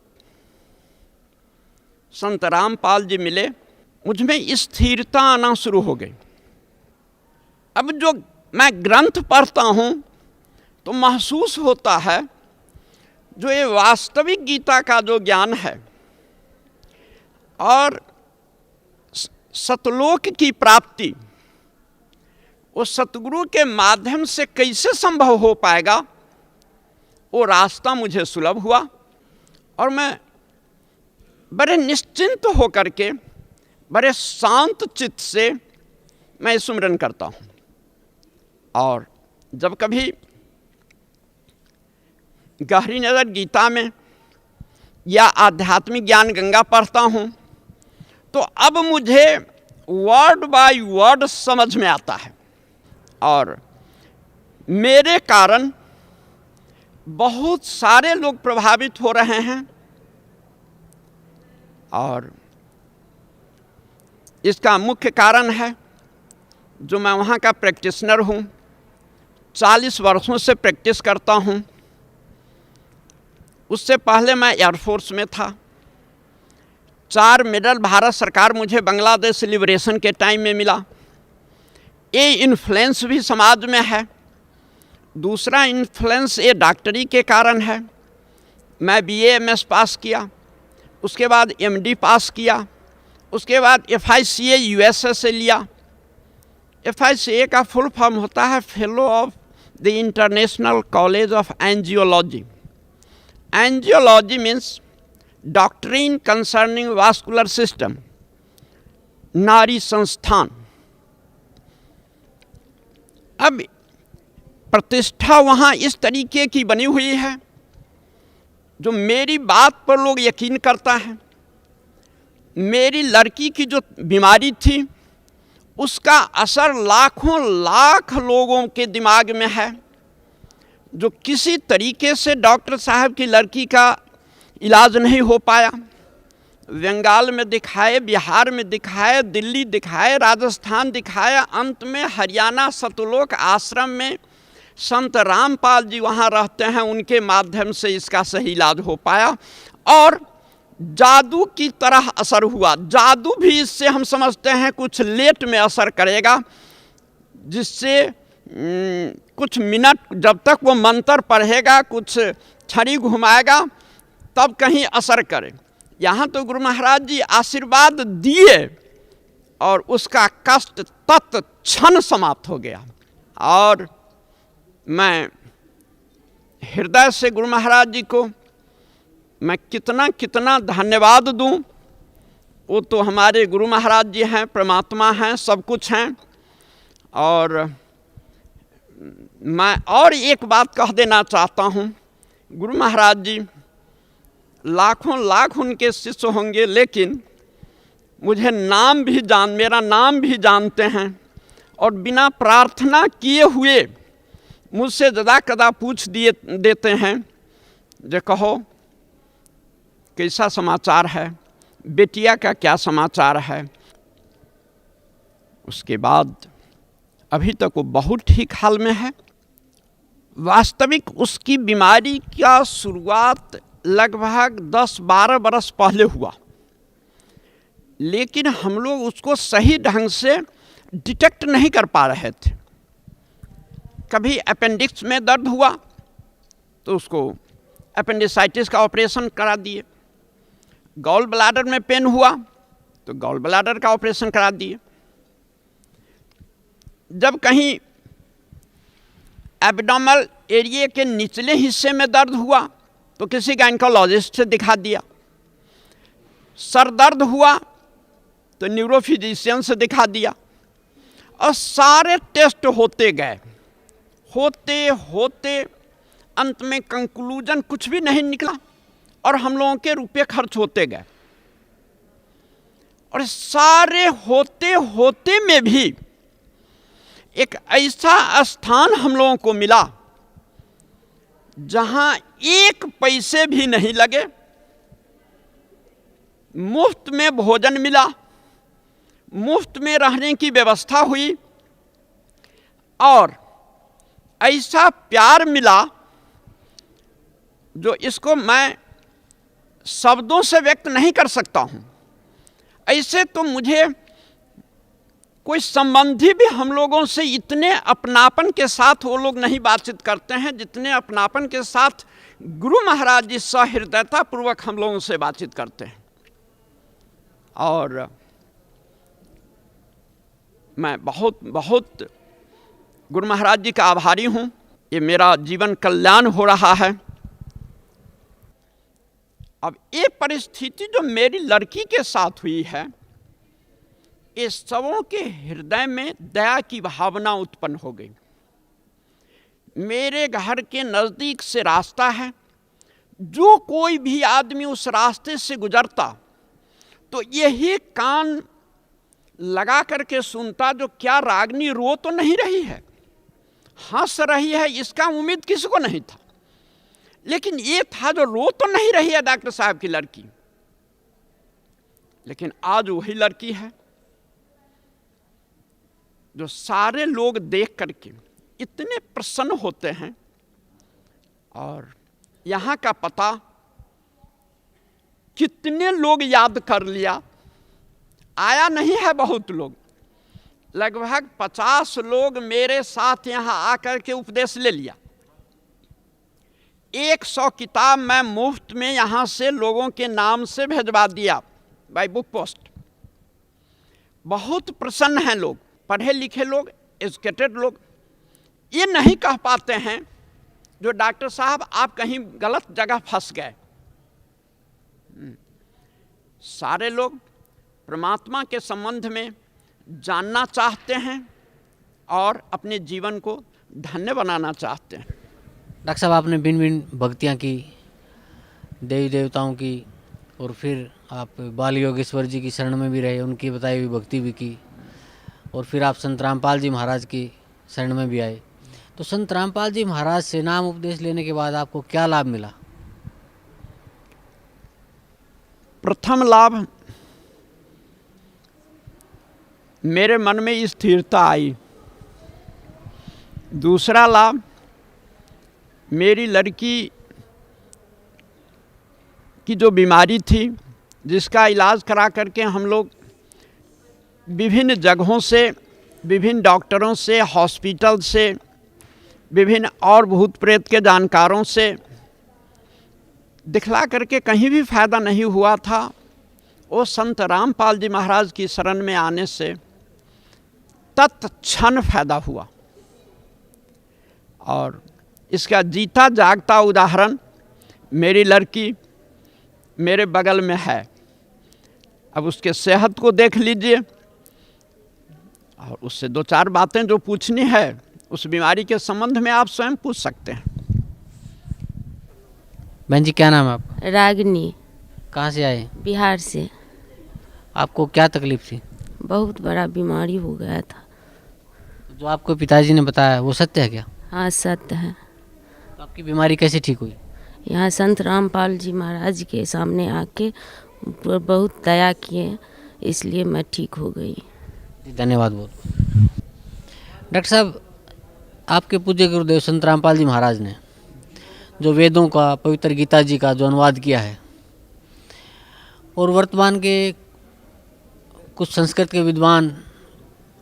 संत रामपाल जी मिले, मुझ में स्थिरता आना शुरू हो गई। अब जो मैं ग्रंथ पढ़ता हूँ तो महसूस होता है जो ये वास्तविक गीता का जो ज्ञान है और सतलोक की प्राप्ति, वो सतगुरु के माध्यम से कैसे संभव हो पाएगा, वो रास्ता मुझे सुलभ हुआ। और मैं बड़े निश्चिंत होकर के, बड़े शांत चित्त से मैं सुमिरन करता हूँ। और जब कभी गहरी नज़र गीता में या आध्यात्मिक ज्ञान गंगा पढ़ता हूँ तो अब मुझे वर्ड बाय वर्ड समझ में आता है, और मेरे कारण बहुत सारे लोग प्रभावित हो रहे हैं। और इसका मुख्य कारण है जो मैं वहाँ का प्रैक्टिशनर हूँ, 40 वर्षों से प्रैक्टिस करता हूँ। उससे पहले मैं एयरफोर्स में था। 4 मेडल भारत सरकार मुझे बांग्लादेश लिबरेशन के टाइम में मिला। ये इन्फ्लुएंस भी समाज में है। दूसरा इन्फ्लुएंस ये डॉक्टरी के कारण है। मैं BA MS पास किया, उसके बाद MD पास किया, उसके बाद FICA USA से लिया। FICA का फुल फॉर्म होता है fellow of the international college of angiology. Angiology means doctrine concerning vascular system, नारी संस्थान। अब प्रतिष्ठा वहाँ इस तरीके की बनी हुई है जो मेरी बात पर लोग यकीन करता है। मेरी लड़की की जो बीमारी थी उसका असर लाखों लाख लोगों के दिमाग में है। जो किसी तरीके से डॉक्टर साहब की लड़की का इलाज नहीं हो पाया। बंगाल में दिखाए, बिहार में दिखाए, दिल्ली दिखाए, राजस्थान दिखाया, अंत में हरियाणा सतलोक आश्रम में संत रामपाल जी वहाँ रहते हैं, उनके माध्यम से इसका सही इलाज हो पाया और जादू की तरह असर हुआ। जादू भी इससे हम समझते हैं कुछ लेट में असर करेगा, जिससे कुछ मिनट जब तक वो मंत्र पढ़ेगा, कुछ छड़ी घुमाएगा, तब कहीं असर करे। यहाँ तो गुरु महाराज जी आशीर्वाद दिए और उसका कष्ट तत्क्षण समाप्त हो गया। और मैं हृदय से गुरु महाराज जी को मैं कितना कितना धन्यवाद दूं। वो तो हमारे गुरु महाराज जी हैं, परमात्मा हैं, सब कुछ हैं। और मैं और एक बात कह देना चाहता हूँ, गुरु महाराज जी लाखों लाख उनके शिष्य होंगे, लेकिन मुझे मेरा नाम भी जानते हैं और बिना प्रार्थना किए हुए मुझसे ज़्यादा कदा पूछ देते हैं, जो कहो कैसा समाचार है, बेटिया का क्या समाचार है। उसके बाद अभी तक वो बहुत ठीक हाल में है। वास्तविक उसकी बीमारी का शुरुआत लगभग 10-12 बरस पहले हुआ, लेकिन हम लोग उसको सही ढंग से डिटेक्ट नहीं कर पा रहे थे। कभी अपेंडिक्स में दर्द हुआ तो उसको अपेंडिसाइटिस का ऑपरेशन करा दिए, गॉल ब्लैडर में पेन हुआ तो गॉल ब्लैडर का ऑपरेशन करा दिए, जब कहीं एब्डोमिनल एरिया के निचले हिस्से में दर्द हुआ तो किसी गायनेकोलॉजिस्ट से दिखा दिया, सर दर्द हुआ तो न्यूरोफिजिशियन से दिखा दिया। और सारे टेस्ट होते गए, होते होते अंत में कंक्लूजन कुछ भी नहीं निकला और हम लोगों के रुपए खर्च होते गए। और सारे होते होते में भी एक ऐसा स्थान हम लोगों को मिला जहां एक पैसे भी नहीं लगे, मुफ्त में भोजन मिला, मुफ्त में रहने की व्यवस्था हुई और ऐसा प्यार मिला जो इसको मैं शब्दों से व्यक्त नहीं कर सकता हूं। ऐसे तो मुझे कोई संबंधी भी हम लोगों से इतने अपनापन के साथ वो लोग नहीं बातचीत करते हैं जितने अपनापन के साथ गुरु महाराज जी सहृदयता पूर्वक हम लोगों से बातचीत करते हैं। और मैं बहुत बहुत गुरु महाराज जी का आभारी हूँ। ये मेरा जीवन कल्याण हो रहा है। अब ये परिस्थिति जो मेरी लड़की के साथ हुई है, ये सबों के हृदय में दया की भावना उत्पन्न हो गई। मेरे घर के नज़दीक से रास्ता है, जो कोई भी आदमी उस रास्ते से गुजरता तो यही कान लगा करके सुनता, जो क्या रागनी रो तो नहीं रही है, हंस रही है, इसका उम्मीद किसी को नहीं था। लेकिन ये था जो रो तो नहीं रही है डॉक्टर साहब की लड़की, लेकिन आज वही लड़की है जो सारे लोग देख करके इतने प्रसन्न होते हैं। और यहाँ का पता कितने लोग याद कर लिया, आया नहीं है बहुत लोग, लगभग 50 लोग मेरे साथ यहाँ आकर के उपदेश ले लिया। 100 किताब मैं मुफ्त में यहाँ से लोगों के नाम से भेजवा दिया बाय बुक पोस्ट। बहुत प्रसन्न हैं लोग, पढ़े लिखे लोग, एजुकेटेड लोग। ये नहीं कह पाते हैं जो डॉक्टर साहब आप कहीं गलत जगह फंस गए। सारे लोग परमात्मा के संबंध में जानना चाहते हैं और अपने जीवन को धन्य बनाना चाहते हैं। डॉक्टर साहब, आपने भिन्न भिन्न भक्तियाँ की, देवी देवताओं की, और फिर आप बाल योगेश्वर जी की शरण में भी रहे, उनकी बताई हुई भक्ति भी की, और फिर आप संत रामपाल जी महाराज की शरण में भी आए। तो संत रामपाल जी महाराज से नाम उपदेश लेने के बाद आपको क्या लाभ मिला? प्रथम लाभ, मेरे मन में स्थिरता आई। दूसरा लाभ, मेरी लड़की की जो बीमारी थी, जिसका इलाज करा करके हम लोग विभिन्न जगहों से, विभिन्न डॉक्टरों से, हॉस्पिटल से, विभिन्न और भूत प्रेत के जानकारों से दिखला करके कहीं भी फायदा नहीं हुआ था। वो संत रामपाल जी महाराज की शरण में आने से तत्क्षण फायदा हुआ। और इसका जीता जागता उदाहरण मेरी लड़की मेरे बगल में है। अब उसके सेहत को देख लीजिए और उससे दो चार बातें जो पूछनी है उस बीमारी के संबंध में आप स्वयं पूछ सकते हैं। बहन जी, क्या नाम है आपका? रागिनी, कहाँ से आए? बिहार से। आपको क्या तकलीफ थी? बहुत बड़ा बीमारी हो गया था। जो आपको पिताजी ने बताया वो सत्य है क्या? हाँ, सत्य है। तो आपकी बीमारी कैसे ठीक हुई? यहाँ संत रामपाल जी महाराज के सामने आके बहुत दया किए, इसलिए मैं ठीक हो गई। जी, धन्यवाद बहुत। डॉक्टर साहब, आपके पूज्य गुरुदेव संत रामपाल जी महाराज ने जो वेदों का, पवित्र गीता जी का जो अनुवाद किया है, और वर्तमान के कुछ संस्कृत के विद्वान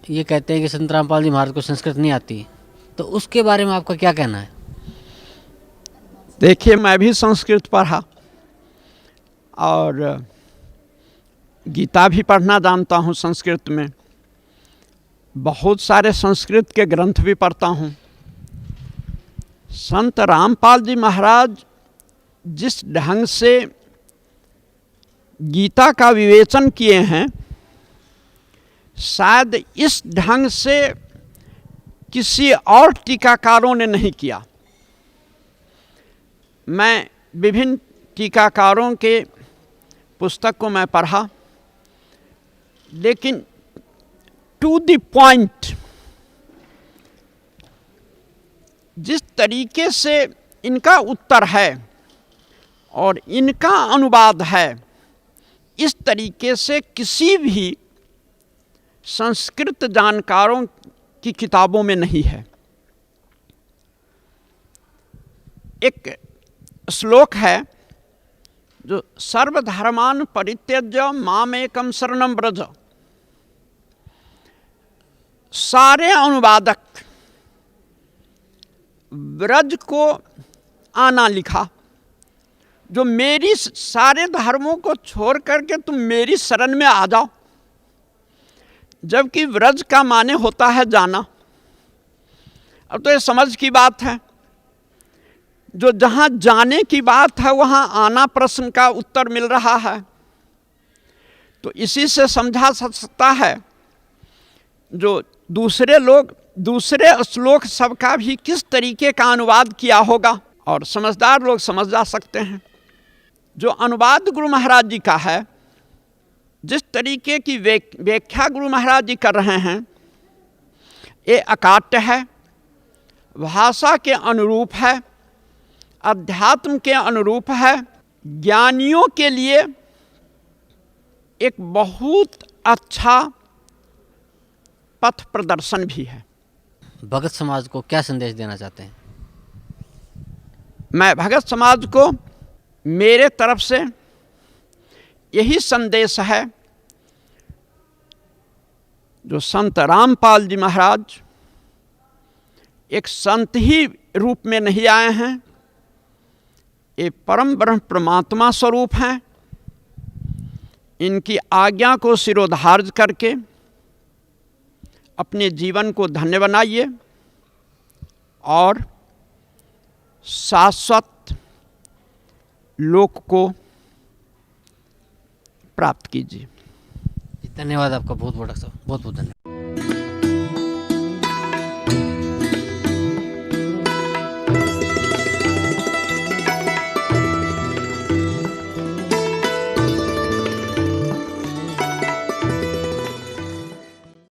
ये कहते हैं कि संत रामपाल जी महाराज को संस्कृत नहीं आती, तो उसके बारे में आपका क्या कहना है? देखिए, मैं भी संस्कृत पढ़ा और गीता भी पढ़ना जानता हूँ संस्कृत में। बहुत सारे संस्कृत के ग्रंथ भी पढ़ता हूँ। संत रामपाल जी महाराज जिस ढंग से गीता का विवेचन किए हैं, शायद इस ढंग से किसी और टीकाकारों ने नहीं किया। मैं विभिन्न टीकाकारों के पुस्तक को मैं पढ़ा, लेकिन टू द पॉइंट जिस तरीके से इनका उत्तर है और इनका अनुवाद है, इस तरीके से किसी भी संस्कृत जानकारों की किताबों में नहीं है। एक श्लोक है जो सर्वधर्मान परित्यज्य मामेकं शरणं व्रज। सारे अनुवादक व्रज को आना लिखा, जो मेरी सारे धर्मों को छोड़ करके तुम मेरी शरण में आ जाओ, जबकि व्रज का माने होता है जाना। अब तो ये समझ की बात है, जो जहाँ जाने की बात है वहाँ आना प्रश्न का उत्तर मिल रहा है। तो इसी से समझा सकता है जो दूसरे लोग दूसरे श्लोक सबका भी किस तरीके का अनुवाद किया होगा, और समझदार लोग समझ जा सकते हैं। जो अनुवाद गुरु महाराज जी का है, जिस तरीके की व्याख्या गुरु महाराज जी कर रहे हैं, ये अकाट्य है, भाषा के अनुरूप है, अध्यात्म के अनुरूप है, ज्ञानियों के लिए एक बहुत अच्छा पथ प्रदर्शन भी है। भगत समाज को क्या संदेश देना चाहते हैं? मैं भगत समाज को मेरे तरफ से यही संदेश है, जो संत रामपाल जी महाराज एक संत ही रूप में नहीं आए हैं, ये परम ब्रह्म परमात्मा स्वरूप हैं। इनकी आज्ञा को शिरोधार्य करके अपने जीवन को धन्य बनाइए और शाश्वत लोक को प्राप्त कीजिए। धन्यवाद आपका बहुत बहुत, बहुत बहुत धन्यवाद।